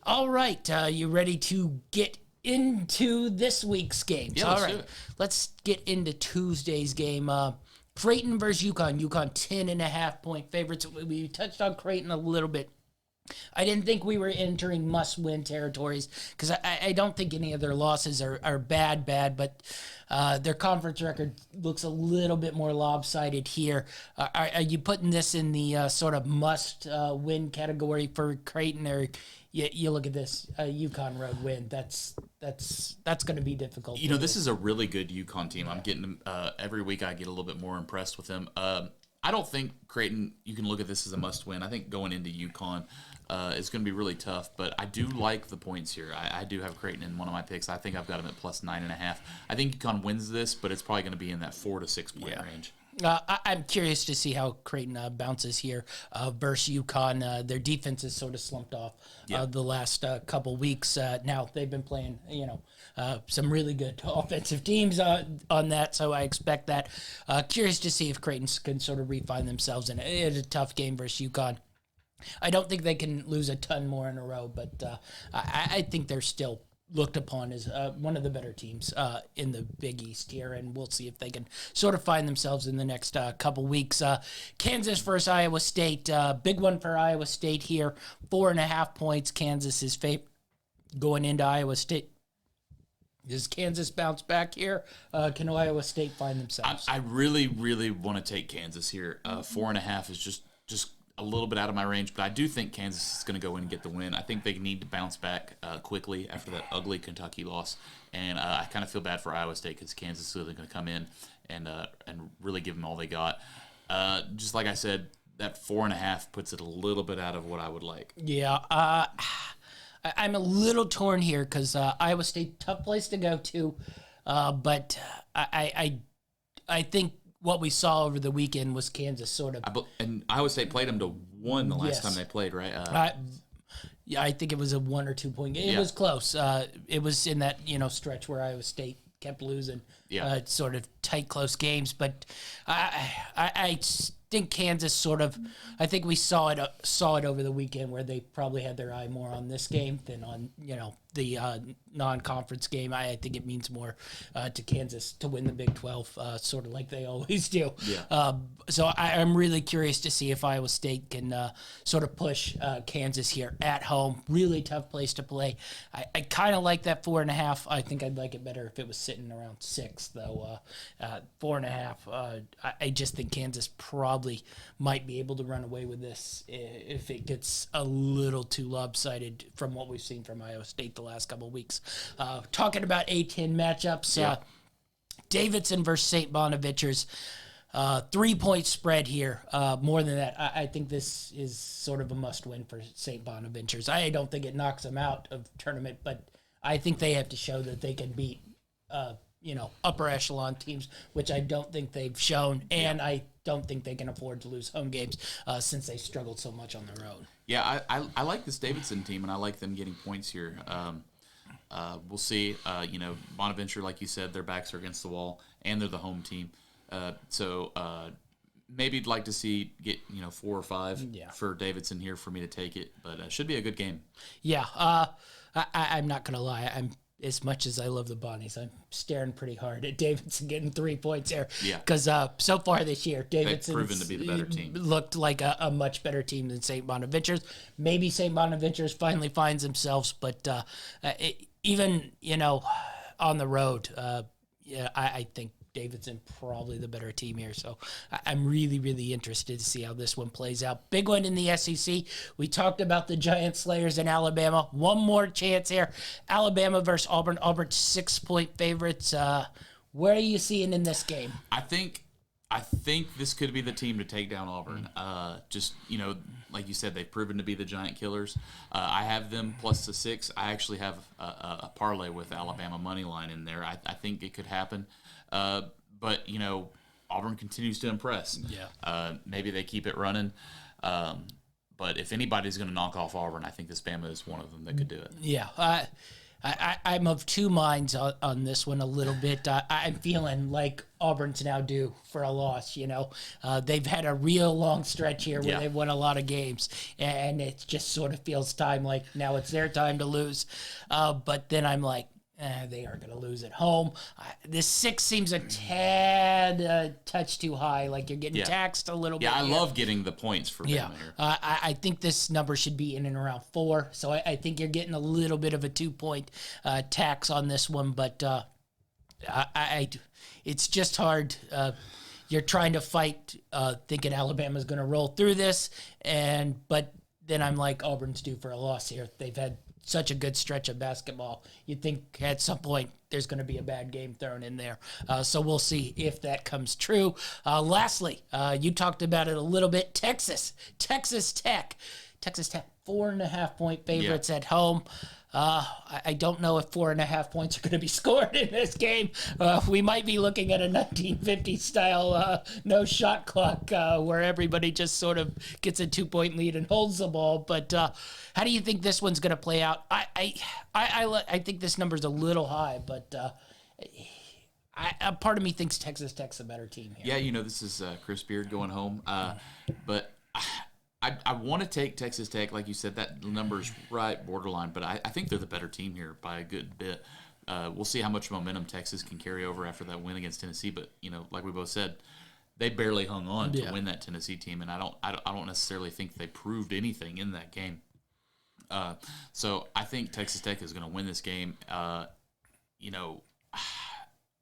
All right, you ready to get into this week's games? Yeah, all right, let's get into Tuesday's game. Creighton versus UConn. UConn 10.5-point favorites. We touched on Creighton a little bit. I didn't think we were entering must-win territories because I don't think any of their losses are bad, but their conference record looks a little bit more lopsided here. Are you putting this in the sort of must-win category for Creighton, or you look at this UConn road win? That's going to be difficult. This is a really good UConn team. I'm getting every week I get a little bit more impressed with them. I don't think Creighton, you can look at this as a must-win. I think going into UConn is going to be really tough, but I do like the points here. I do have Creighton in one of my picks. I think I've got them at plus 9.5. I think UConn wins this, but it's probably going to be in that 4 to 6 point range. I'm curious to see how Creighton bounces here versus UConn. Their defense has sort of slumped off the last couple weeks. Now they've been playing, some really good offensive teams on that, so I expect that. Curious to see if Creighton can sort of refine themselves in a tough game versus UConn. I don't think they can lose a ton more in a row, but I think they're still looked upon as one of the better teams in the Big East here, and we'll see if they can sort of find themselves in the next couple weeks. Kansas versus Iowa State, big one for Iowa State here, 4.5 points. Kansas is going into Iowa State. Does Kansas bounce back here? Can Iowa State find themselves? I really, really want to take Kansas here. 4.5 is just a little bit out of my range, but I do think Kansas is going to go in and get the win. I think they need to bounce back quickly after that ugly Kentucky loss, and I kind of feel bad for Iowa State because Kansas is really going to come in and really give them all they got. Just like I said, that 4.5 puts it a little bit out of what I would like. Yeah, I'm a little torn here because Iowa State, tough place to go to, but I think what we saw over the weekend was Kansas sort of... And Iowa State played them to 1 the last time they played, right? I think it was a 1 or 2 point game. It was close. It was in that stretch where Iowa State kept losing sort of tight, close games. But I think Kansas sort of... I think we saw it over the weekend where they probably had their eye more on this game than on, the non-conference game. I think it means more to Kansas to win the Big 12, sort of like they always do. Yeah. So I'm really curious to see if Iowa State can sort of push Kansas here at home. Really tough place to play. I kind of like that 4.5. I think I'd like it better if it was sitting around 6, though. 4.5. I just think Kansas probably might be able to run away with this if it gets a little too lopsided from what we've seen from Iowa State the last couple of weeks. Talking about A-10 matchups, Davidson versus Saint Bonavich's 3-point spread here. More than that, I think this is sort of a must-win for Saint Bonaventure's. I don't think it knocks them out of tournament, but I think they have to show that they can beat upper echelon teams, which I don't think they've shown, and I don't think they can afford to lose home games since they struggled so much on their own. Yeah, I like this Davidson team, and I like them getting points here. We'll see. Bonaventure, like you said, their backs are against the wall, and they're the home team. So maybe I'd like to get 4 or 5 for Davidson here for me to take it, but it should be a good game. Yeah, I'm not going to lie. As much as I love the Bonnies, I'm staring pretty hard at Davidson getting 3 points there. Yeah. Because so far this year, Davidson's proven to be the better team. Looked like a much better team than St. Bonaventure's. Maybe St. Bonaventure's finally finds themselves, but even, on the road, I think Davidson probably the better team here. So I'm really, really interested to see how this one plays out. Big one in the SEC. We talked about the Giant Slayers in Alabama. One more chance here. Alabama versus Auburn. Auburn's 6-point favorites. Where are you seeing in this game? I think this could be the team to take down Auburn. Like you said, they've proven to be the giant killers. I have them plus the 6. I actually have a parlay with Alabama money line in there. I think it could happen. But Auburn continues to impress. Yeah. Maybe they keep it running. But if anybody's going to knock off Auburn, I think this Bama is one of them that could do it. Yeah. I'm of two minds on this one a little bit. I'm feeling like Auburn's now due for a loss. They've had a real long stretch here where they've won a lot of games, and it just sort of feels time like now it's their time to lose. But then I'm like, they are going to lose at home. This 6 seems a tad touch too high. Like you're getting taxed a little bit. Yeah, I love getting the points for Bama here. I think this number should be in and around 4. So I think you're getting a little bit of a 2-point tax on this one. But it's just hard. You're trying to fight thinking Alabama's going to roll through this. But then I'm like, Auburn's due for a loss here. They've had such a good stretch of basketball. You'd think at some point there's going to be a bad game thrown in there. So we'll see if that comes true. Lastly, you talked about it a little bit. Texas Tech, 4.5-point favorites at home. I don't know if 4.5 points are going to be scored in this game. We might be looking at a 1950 style no shot clock where everybody just sort of gets a 2-point lead and holds the ball. But how do you think this one's going to play out? I think this number's a little high, but a part of me thinks Texas Tech's a better team here. Yeah, this is Chris Beard going home, but. I want to take Texas Tech, like you said, that number's right borderline, but I think they're the better team here by a good bit. We'll see how much momentum Texas can carry over after that win against Tennessee, but like we both said, they barely hung on to win that Tennessee team, and I don't necessarily think they proved anything in that game. So I think Texas Tech is going to win this game. I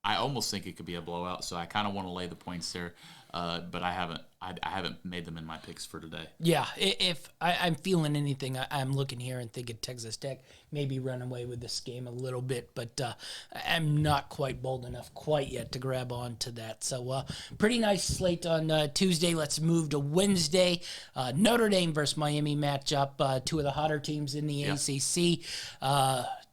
almost think it could be a blowout, so I kind of want to lay the points there. But I haven't made them in my picks for today. Yeah, if I'm feeling anything, I'm looking here and thinking Texas Tech maybe run away with this game a little bit, but I'm not quite bold enough quite yet to grab on to that. So pretty nice slate on Tuesday. Let's move to Wednesday. Notre Dame versus Miami matchup, two of the hotter teams in the ACC.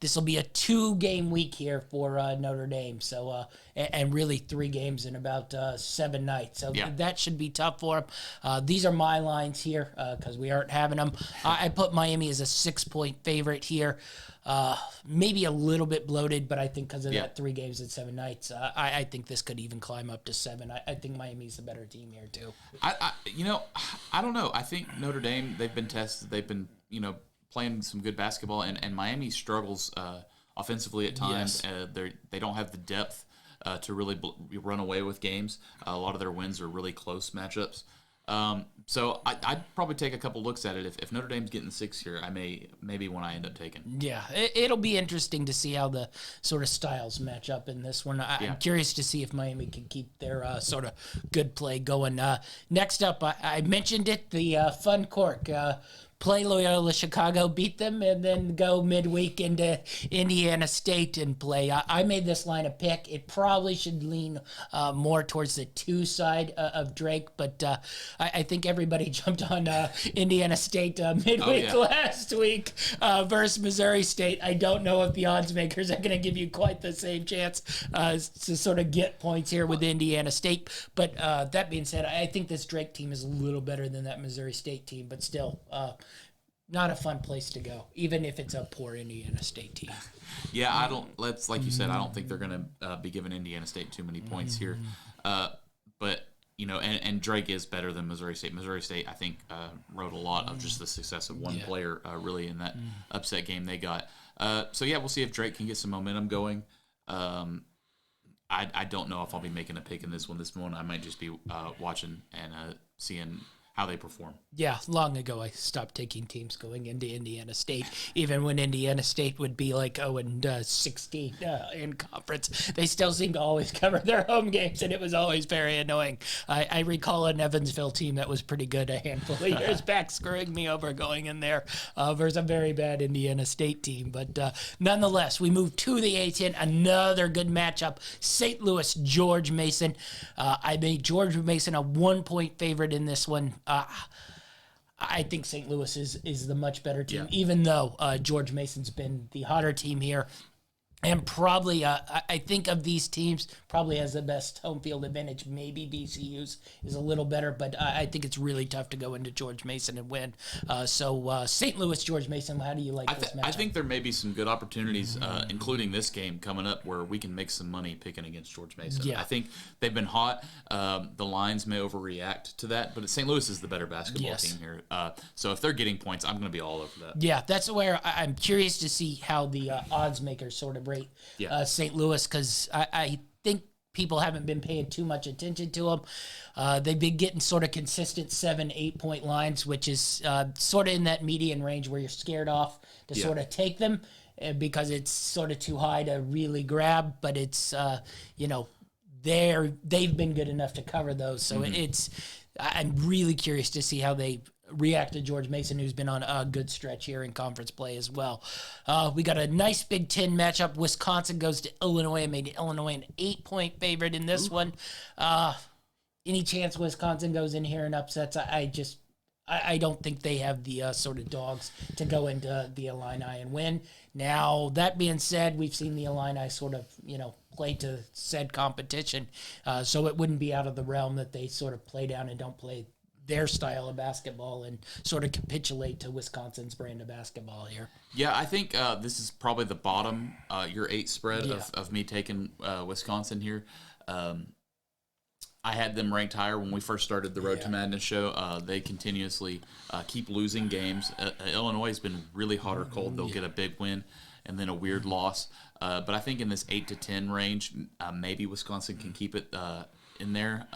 This will be a 2-game week here for Notre Dame, so and really 3 games in about 7 nights. So that should be tough for them. These are my lines here because we aren't having them. I put Miami as a 6-point favorite here. Maybe a little bit bloated, but I think because of that 3 games in 7 nights, I think this could even climb up to 7. I think Miami's the better team here too. I don't know. I think Notre Dame, they've been tested. They've been playing some good basketball, and Miami struggles offensively at times. Yes. They don't have the depth to really run away with games. A lot of their wins are really close matchups. So I'd probably take a couple looks at it. If Notre Dame's getting 6 here, I maybe one I end up taking. Yeah, it'll be interesting to see how the sort of styles match up in this one. I'm curious to see if Miami can keep their sort of good play going. Next up, I mentioned it, the Fun Cork. Play Loyola Chicago, beat them, and then go midweek into Indiana State and play. I made this line a pick. It probably should lean more towards the 2 side of Drake, but I think everybody jumped on Indiana State midweek last week versus Missouri State. I don't know if the odds makers are going to give you quite the same chance to sort of get points here with Indiana State. But that being said, I think this Drake team is a little better than that Missouri State team, but still not a fun place to go, even if it's a poor Indiana State team. Yeah, like you said, I don't think they're going to be giving Indiana State too many points here. But, and Drake is better than Missouri State. Missouri State, I think, wrote a lot of just the success of one player really in that upset game they got. So, we'll see if Drake can get some momentum going. I don't know if I'll be making a pick in this one. This one I might just be watching and seeing how they perform. Yeah, long ago I stopped taking teams going into Indiana State, even when Indiana State would be like 0-16 in conference. They still seem to always cover their home games, and it was always very annoying. I recall an Evansville team that was pretty good a handful of years back, screwing me over going in there versus a very bad Indiana State team. But nonetheless, we move to the A-10, another good matchup. St. Louis, George Mason. I made George Mason a 1-point favorite in this one. I think St. Louis is the much better team, even though George Mason's been the hotter team here. And probably, I think of these teams, probably has the best home field advantage. Maybe VCU's is a little better, but I think it's really tough to go into George Mason and win. So St. Louis, George Mason, how do you like this matchup? I think there may be some good opportunities, including this game coming up, where we can make some money picking against George Mason. Yeah. I think they've been hot. The lines may overreact to that, but St. Louis is the better basketball team here. So if they're getting points, I'm going to be all over that. Yeah, that's where I'm curious to see how the odds makers sort of rate St. Louis, because I think people haven't been paying too much attention to them. They've been getting sort of consistent 7-8 point lines, which is sort of in that median range where you're scared off to sort of take them because it's sort of too high to really grab, but it's they've been good enough to cover those. So I'm really curious to see how they react to George Mason, who's been on a good stretch here in conference play as well. We got a nice Big Ten matchup. Wisconsin goes to Illinois. I made Illinois an 8-point favorite in this one. Any chance Wisconsin goes in here and upsets? I I don't think they have the sort of dogs to go into the Illini and win. Now, that being said, we've seen the Illini sort of, play to said competition. So it wouldn't be out of the realm that they sort of play down and don't play their style of basketball and sort of capitulate to Wisconsin's brand of basketball here. Yeah, I think this is probably the bottom, your 8 spread of me taking Wisconsin here. I had them ranked higher when we first started the Road to Madness show. They continuously keep losing games. Illinois has been really hot or cold. They'll get a big win and then a weird loss. But I think in this 8 to 10 range, maybe Wisconsin can keep it in there.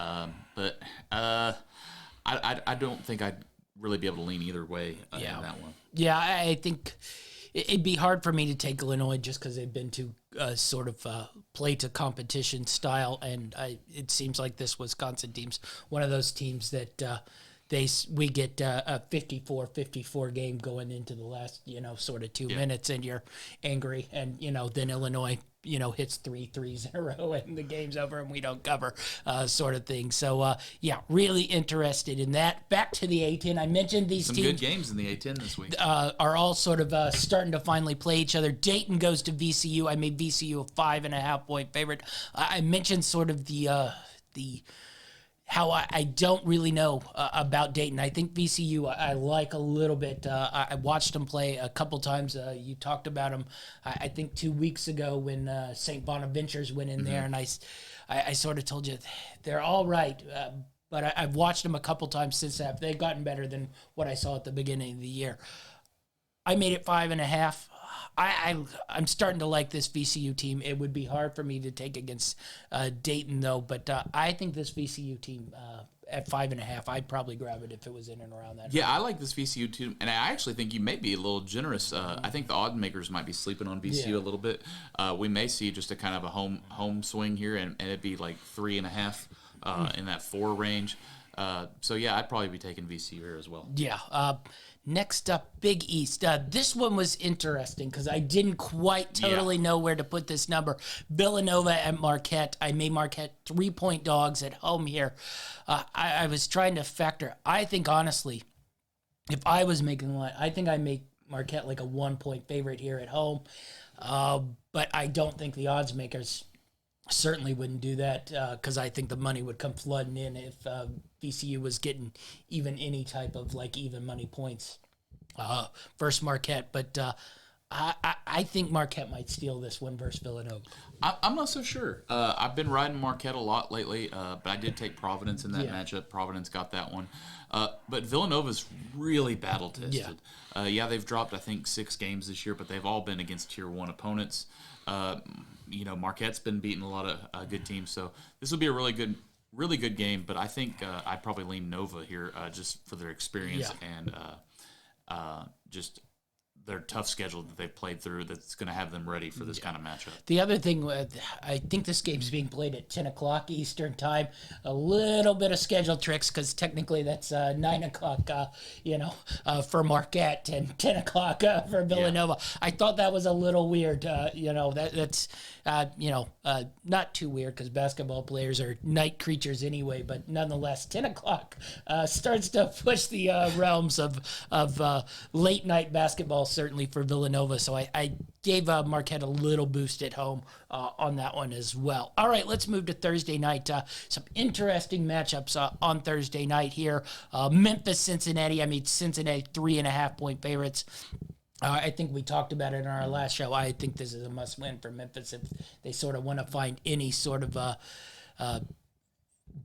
But I don't think I'd really be able to lean either way in that one. Yeah, I think it'd be hard for me to take Illinois just because they've been to sort of play to competition style, and it seems like this Wisconsin team's one of those teams that we get a 54-54 game going into the last sort of 2 minutes, and you're angry, and then Illinois hits 3 threes in a row and the game's over and we don't cover, sort of thing. So, really interested in that. Back to the A-10. I mentioned these Some teams. good games in the A-10 this week. Are all sort of starting to finally play each other. Dayton goes to VCU. I made VCU a 5.5-point favorite. I mentioned sort of the how I don't really know about Dayton. I think VCU I like a little bit. I watched them play a couple times. You talked about them, I think 2 weeks ago when Saint Bonaventures went in there, and I sort of told you they're all right. But I've watched them a couple times since that. They've gotten better than what I saw at the beginning of the year. I made it 5.5. I'm starting to like this VCU team. It would be hard for me to take against Dayton, though. But I think this VCU team at 5.5, I'd probably grab it if it was in and around that. Yeah, I like this VCU team, and I actually think you may be a little generous. I think the odd makers might be sleeping on VCU a little bit. We may see just a kind of a home swing here, and it'd be like 3.5 in that 4 range. So yeah, I'd probably be taking VCU here as well. Yeah. Next up, Big East. This one was interesting because I didn't quite totally know where to put this number. Villanova at Marquette. I made Marquette 3-point dogs at home here. I was trying to factor. I think, honestly, if I was making the line, I think I make Marquette like a 1-point favorite here at home. But I don't think the odds makers certainly wouldn't do that because I think the money would come flooding in if VCU was getting even any type of even money points versus Marquette. But I think Marquette might steal this one versus Villanova. I'm not so sure. I've been riding Marquette a lot lately, but I did take Providence in that matchup. Providence got that one. But Villanova's really battle-tested. They've dropped, I think, 6 games this year, but they've all been against Tier 1 opponents. Marquette's been beating a lot of good teams, so this will be a really good game. But I think I'd probably lean Nova here just for their experience and just their tough schedule that they've played through that's going to have them ready for this kind of matchup. The other thing, I think this game's being played at 10 o'clock Eastern time. A little bit of schedule tricks because technically that's 9 o'clock, for Marquette and 10 o'clock for Villanova. Yeah. I thought that was a little weird. That's not too weird because basketball players are night creatures anyway, but nonetheless, 10 o'clock starts to push the realms of late night basketball, certainly for Villanova. So I gave Marquette a little boost at home on that one as well. All right, let's move to Thursday night. Some interesting matchups on Thursday night here. Memphis, Cincinnati. I made Cincinnati 3.5-point favorites. I think we talked about it in our last show. I think this is a must-win for Memphis if they sort of want to find any sort of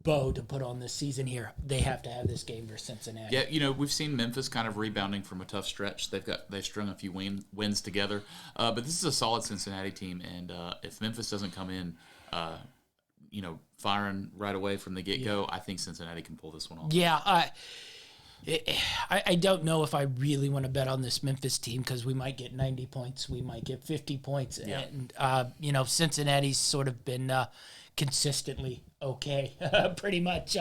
bow to put on this season here. They have to have this game versus Cincinnati. Yeah, we've seen Memphis kind of rebounding from a tough stretch. They've strung a few wins together, but this is a solid Cincinnati team, and if Memphis doesn't come in, firing right away from the get-go, I think Cincinnati can pull this one off. Yeah, I don't know if I really want to bet on this Memphis team because we might get 90 points, we might get 50 points, and Cincinnati's sort of been consistently okay, pretty much.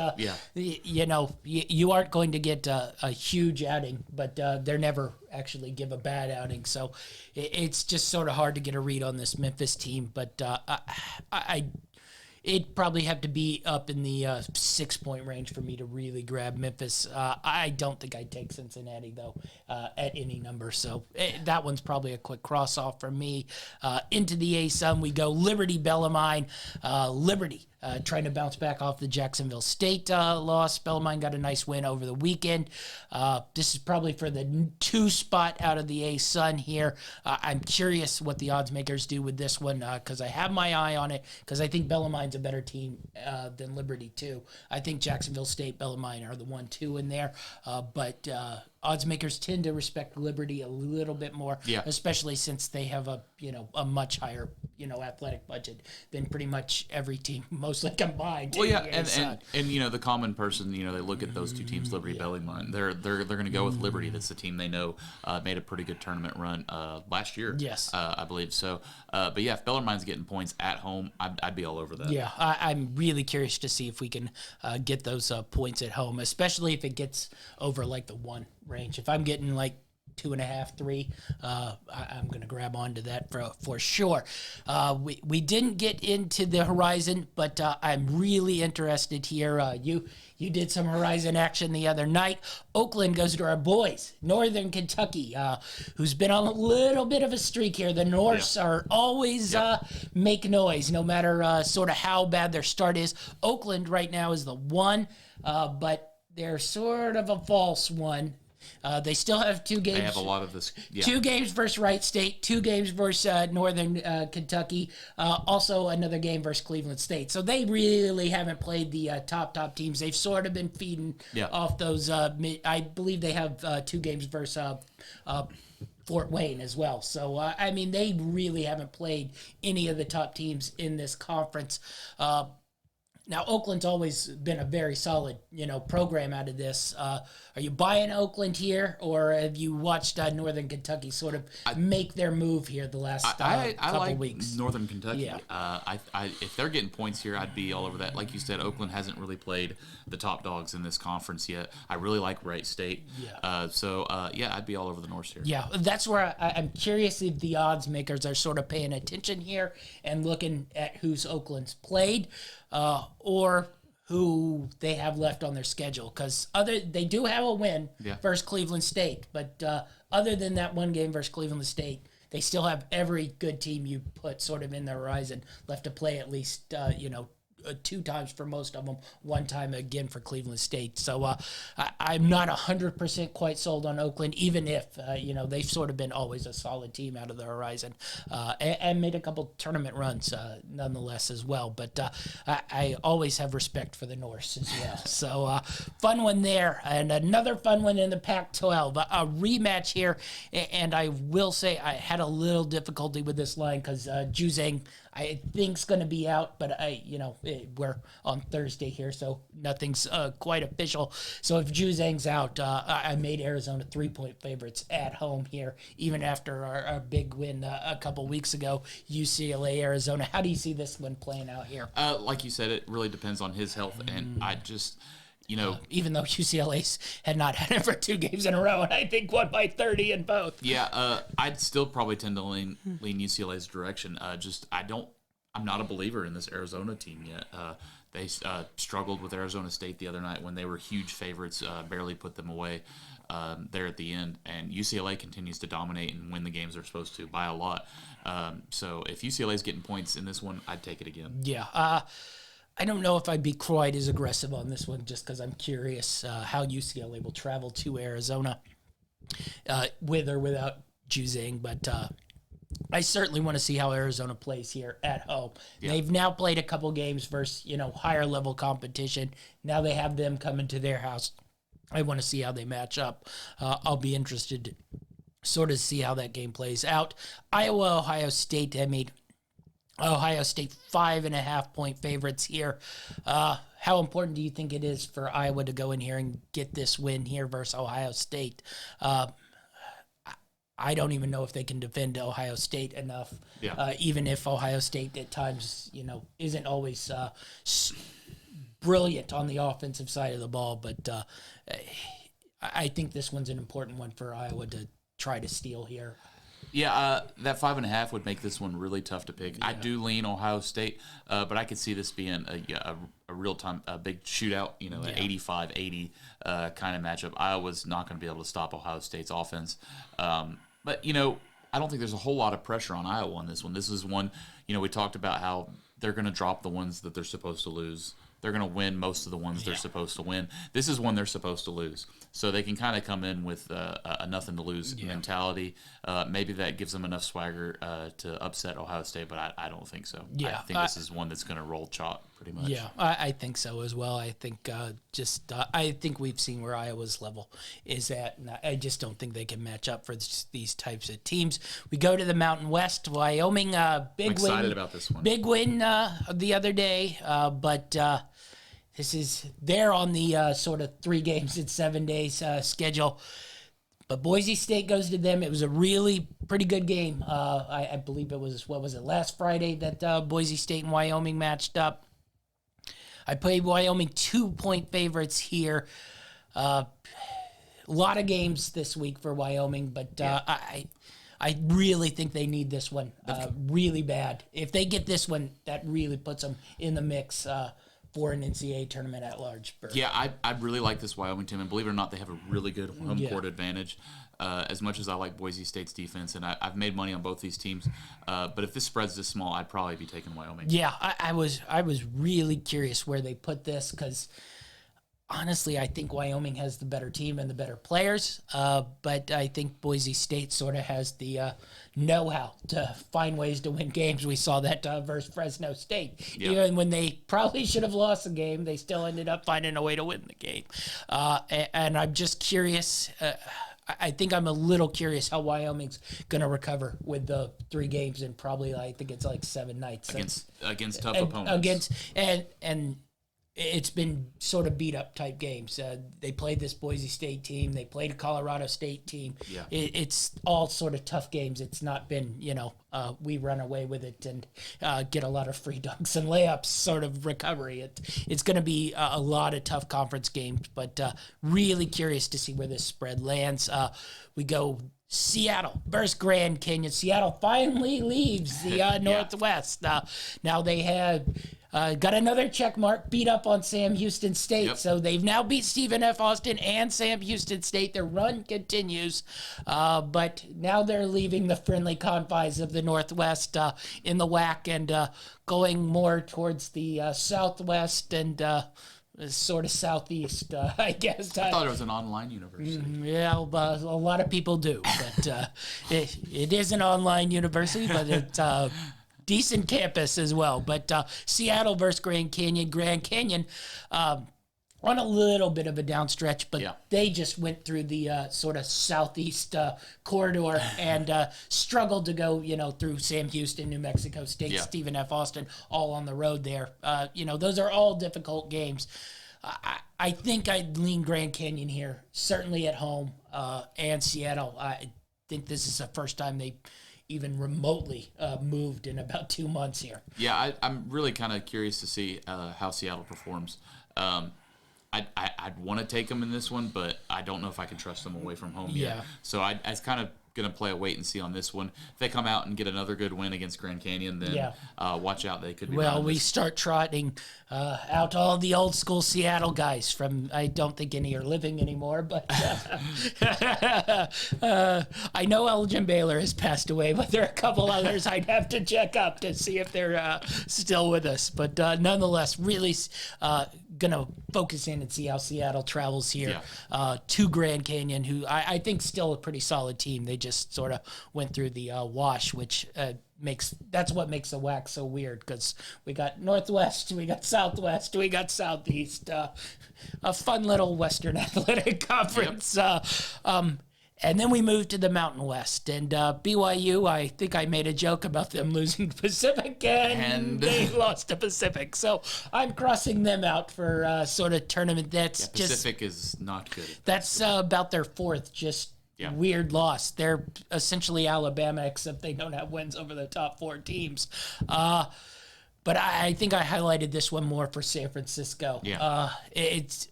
You aren't going to get a huge outing, but they're never actually give a bad outing, so it's just sort of hard to get a read on this Memphis team. But it'd probably have to be up in the 6-point range for me to really grab Memphis. I don't think I'd take Cincinnati, though, at any number. So that one's probably a quick cross-off for me. Into the A-Sun we go. Liberty Bellarmine. Liberty trying to bounce back off the Jacksonville State loss. Bellarmine got a nice win over the weekend. This is probably for the 2 spot out of the A-Sun here. I'm curious what the odds makers do with this one because I have my eye on it because I think Bellamine's a better team than Liberty too. I think Jacksonville State, Bellarmine are the 1-2 in there, but odds makers tend to respect Liberty a little bit more, especially since they have a much higher athletic budget than pretty much every team, mostly combined. Well, yeah, and the common person, they look at those two teams, Liberty, Bellarmine. They're going to go with Liberty. That's the team they know made a pretty good tournament run last year. Yes, I believe so. But yeah, if Bellarmine's getting points at home, I'd be all over that. Yeah, I'm really curious to see if we can get those points at home, especially if it gets over like the 1 range. If I'm getting like 2.5, 3, I'm going to grab onto that for sure. We didn't get into the Horizon, but I'm really interested here. You did some Horizon action the other night. Oakland goes to our boys, Northern Kentucky, who's been on a little bit of a streak here. The Norse are always make noise, no matter sort of how bad their start is. Oakland right now is the 1, but they're sort of a false 1. They still have 2 games. They have a lot of this. Yeah. 2 games versus Wright State, 2 games versus Northern Kentucky, also another game versus Cleveland State. So they really haven't played the top teams. They've sort of been feeding off those. I believe they have 2 games versus Fort Wayne as well. So, they really haven't played any of the top teams in this conference. Now, Oakland's always been a very solid, program out of this. Are you buying Oakland here, or have you watched Northern Kentucky sort of make their move here the last couple like weeks? Northern Kentucky. Yeah. If they're getting points here, I'd be all over that. Like you said, Oakland hasn't really played the top dogs in this conference yet. I really like Wright State. Yeah. I'd be all over the Norse here. Yeah, that's where I'm curious if the odds makers are sort of paying attention here and looking at who's Oakland's played. Or who they have left on their schedule, because they do have a win versus Cleveland State, but other than that 1 game versus Cleveland State, they still have every good team you put sort of in the horizon left to play at least 2 times for most of them, 1 time again for Cleveland State. So I'm not 100% quite sold on Oakland, even if, they've sort of been always a solid team out of the horizon and made a couple tournament runs nonetheless as well. But I always have respect for the Norse as well. So fun one there. And another fun one in the Pac-12, a rematch here. And I will say I had a little difficulty with this line because Juzang, I think's going to be out, but we're on Thursday here, so nothing's quite official. So if Juzang's out, I made Arizona 3-point favorites at home here, even after our big win a couple weeks ago, UCLA, Arizona. How do you see this one playing out here? Like you said, it really depends on his health, and I just... even though UCLA had not had it for 2 games in a row, and I think won by 30 in both. Yeah, I'd still probably tend to lean UCLA's direction. I'm not a believer in this Arizona team yet. They struggled with Arizona State the other night when they were huge favorites, barely put them away there at the end. And UCLA continues to dominate and win the games they're supposed to by a lot. So if UCLA's getting points in this one, I'd take it again. Yeah, I don't know if I'd be quite as aggressive on this one just because I'm curious how UCLA will travel to Arizona with or without Juzang, but I certainly want to see how Arizona plays here at home. Yeah. They've now played a couple games versus, higher level competition. Now they have them coming to their house. I want to see how they match up. I'll be interested to sort of see how that game plays out. Iowa, Ohio State, Ohio State 5.5-point favorites here. How important do you think it is for Iowa to go in here and get this win here versus Ohio State? I don't even know if they can defend Ohio State enough, even if Ohio State at times, isn't always brilliant on the offensive side of the ball. But I think this one's an important one for Iowa to try to steal here. Yeah, that 5.5 would make this one really tough to pick. I do lean Ohio State, but I could see this being a real-time, a big shootout, an 85-80 kind of matchup. Iowa's not going to be able to stop Ohio State's offense. But, I don't think there's a whole lot of pressure on Iowa on this one. This is one, we talked about how they're going to drop the ones that they're supposed to lose. They're going to win most of the ones they're supposed to win. This is one they're supposed to lose. So they can kind of come in with a nothing-to-lose mentality. Maybe that gives them enough swagger to upset Ohio State, but I don't think so. Yeah, I think this is one that's going to roll chalk pretty much. Yeah, I think so as well. I think I think we've seen where Iowa's level is at, and I just don't think they can match up for these types of teams. We go to the Mountain West. Wyoming, big I'm win. excited about this one. Big win the other day, but they're on the sort of 3 games in 7 days schedule. But Boise State goes to them. It was a really pretty good game. I believe it was, last Friday that Boise State and Wyoming matched up. I played Wyoming 2-point favorites here. A lot of games this week for Wyoming, but I really think they need this one really bad. If they get this one, that really puts them in the mix for an NCAA tournament at large. Yeah, I really like this Wyoming team, and believe it or not, they have a really good home court advantage. As much as I like Boise State's defense, and I've made money on both these teams, but if this spread's this small, I'd probably be taking Wyoming. Yeah, I was really curious where they put this because honestly, I think Wyoming has the better team and the better players, but I think Boise State sort of has the know-how to find ways to win games. We saw that versus Fresno State. Yeah. Even when they probably should have lost the game, they still ended up finding a way to win the game. And I'm just curious. I think I'm a little curious how Wyoming's going to recover with the 3 games and probably I think it's like 7 nights against tough opponents. And it's been sort of beat up type games. They played this Boise State team. They played a Colorado State team. Yeah. It's all sort of tough games. It's not been, we run away with it and get a lot of free dunks and layups sort of recovery. It's going to be a lot of tough conference games, but really curious to see where this spread lands. We go Seattle versus Grand Canyon. Seattle finally leaves the Northwest. Now they have got another check mark, beat up on Sam Houston State. Yep. So they've now beat Stephen F. Austin and Sam Houston State. Their run continues, but now they're leaving the friendly confines of the Northwest in the WAC and going more towards the Southwest and sort of Southeast, I guess. I thought it was an online university. Yeah, a lot of people do, but it is an online university, but it's decent campus as well. But Seattle versus Grand Canyon. Grand Canyon on a little bit of a downstretch, but they just went through the sort of southeast corridor and struggled to go, through Sam Houston, New Mexico State, Stephen F. Austin, all on the road there. Those are all difficult games. I think I'd lean Grand Canyon here, certainly at home, and Seattle. I think this is the first time they even remotely moved in about 2 months here. Yeah, I'm really kind of curious to see how Seattle performs. I'd want to take them in this one, but I don't know if I can trust them away from home yet. So I was kind of going to play a wait and see on this one. If they come out and get another good win against Grand Canyon, then watch out. They could be we start trotting out all the old school Seattle guys from, I don't think any are living anymore, but I know Elgin Baylor has passed away, but there are a couple others I'd have to check up to see if they're still with us. But nonetheless, really going to focus in and see how Seattle travels here to Grand Canyon, who I think still a pretty solid team. They just sort of went through the wash, which that's what makes the WAC so weird, because we got Northwest, we got Southwest, we got Southeast, a fun little Western Athletic Conference. And then we moved to the Mountain West, and BYU, I think I made a joke about them losing to Pacific, and they lost to Pacific. So I'm crossing them out for sort of tournament. That's Pacific is not good. That's about their 4th weird loss. They're essentially Alabama, except they don't have wins over the top 4 teams. But I think I highlighted this one more for San Francisco.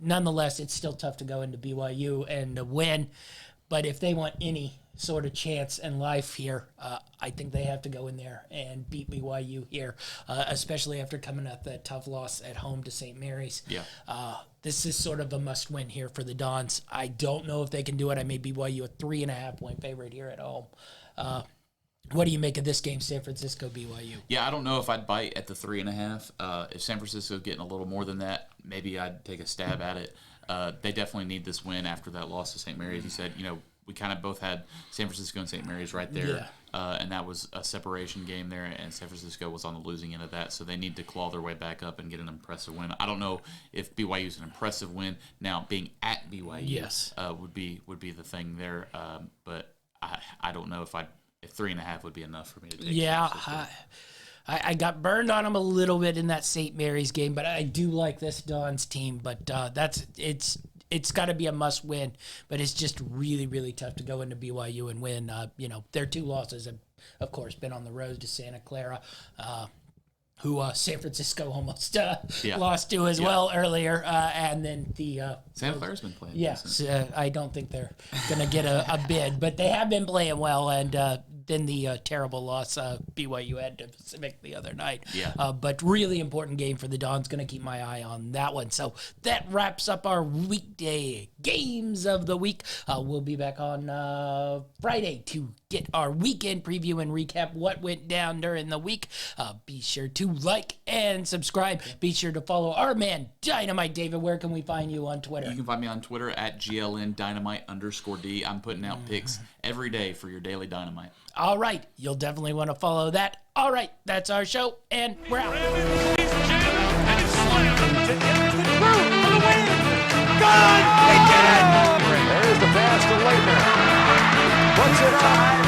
Nonetheless, it's still tough to go into BYU and win. But if they want any sort of chance in life here, I think they have to go in there and beat BYU here, especially after coming out that tough loss at home to St. Mary's. Yeah. This is sort of a must-win here for the Dons. I don't know if they can do it. I made BYU a 3.5-point favorite here at home. What do you make of this game, San Francisco BYU? Yeah, I don't know if I'd bite at the 3.5. If San Francisco's getting a little more than that, maybe I'd take a stab at it. They definitely need this win after that loss to St. Mary's. You said, we kind of both had San Francisco and St. Mary's right there, and that was a separation game there, and San Francisco was on the losing end of that, so they need to claw their way back up and get an impressive win. I don't know if BYU's an impressive win. Now, being at BYU would be the thing there, but I don't know if 3.5 would be enough for me to take. Yeah, I got burned on them a little bit in that St. Mary's game, but I do like this Dons team. But it's got to be a must win. But it's just really, really tough to go into BYU and win. Their 2 losses have, of course, been on the road to Santa Clara, who San Francisco almost lost to as well earlier. And then the Santa Clara's been playing. Yes, I don't think they're going to get a bid, but they have been playing well. And then the terrible loss BYU had to Pacific the other night. Yeah. But really important game for the Dons. Going to keep my eye on that one. So that wraps up our weekday games of the week. We'll be back on Friday to get our weekend preview and recap what went down during the week. Be sure to like and subscribe. Be sure to follow our man, Dynamite David. Where can we find you on Twitter? You can find me on Twitter at GLNDynamite_D. I'm putting out picks every day for your daily Dynamite. All right. You'll definitely want to follow that. All right. That's our show, and we're out. There's the pass to Leitner. Puts it on.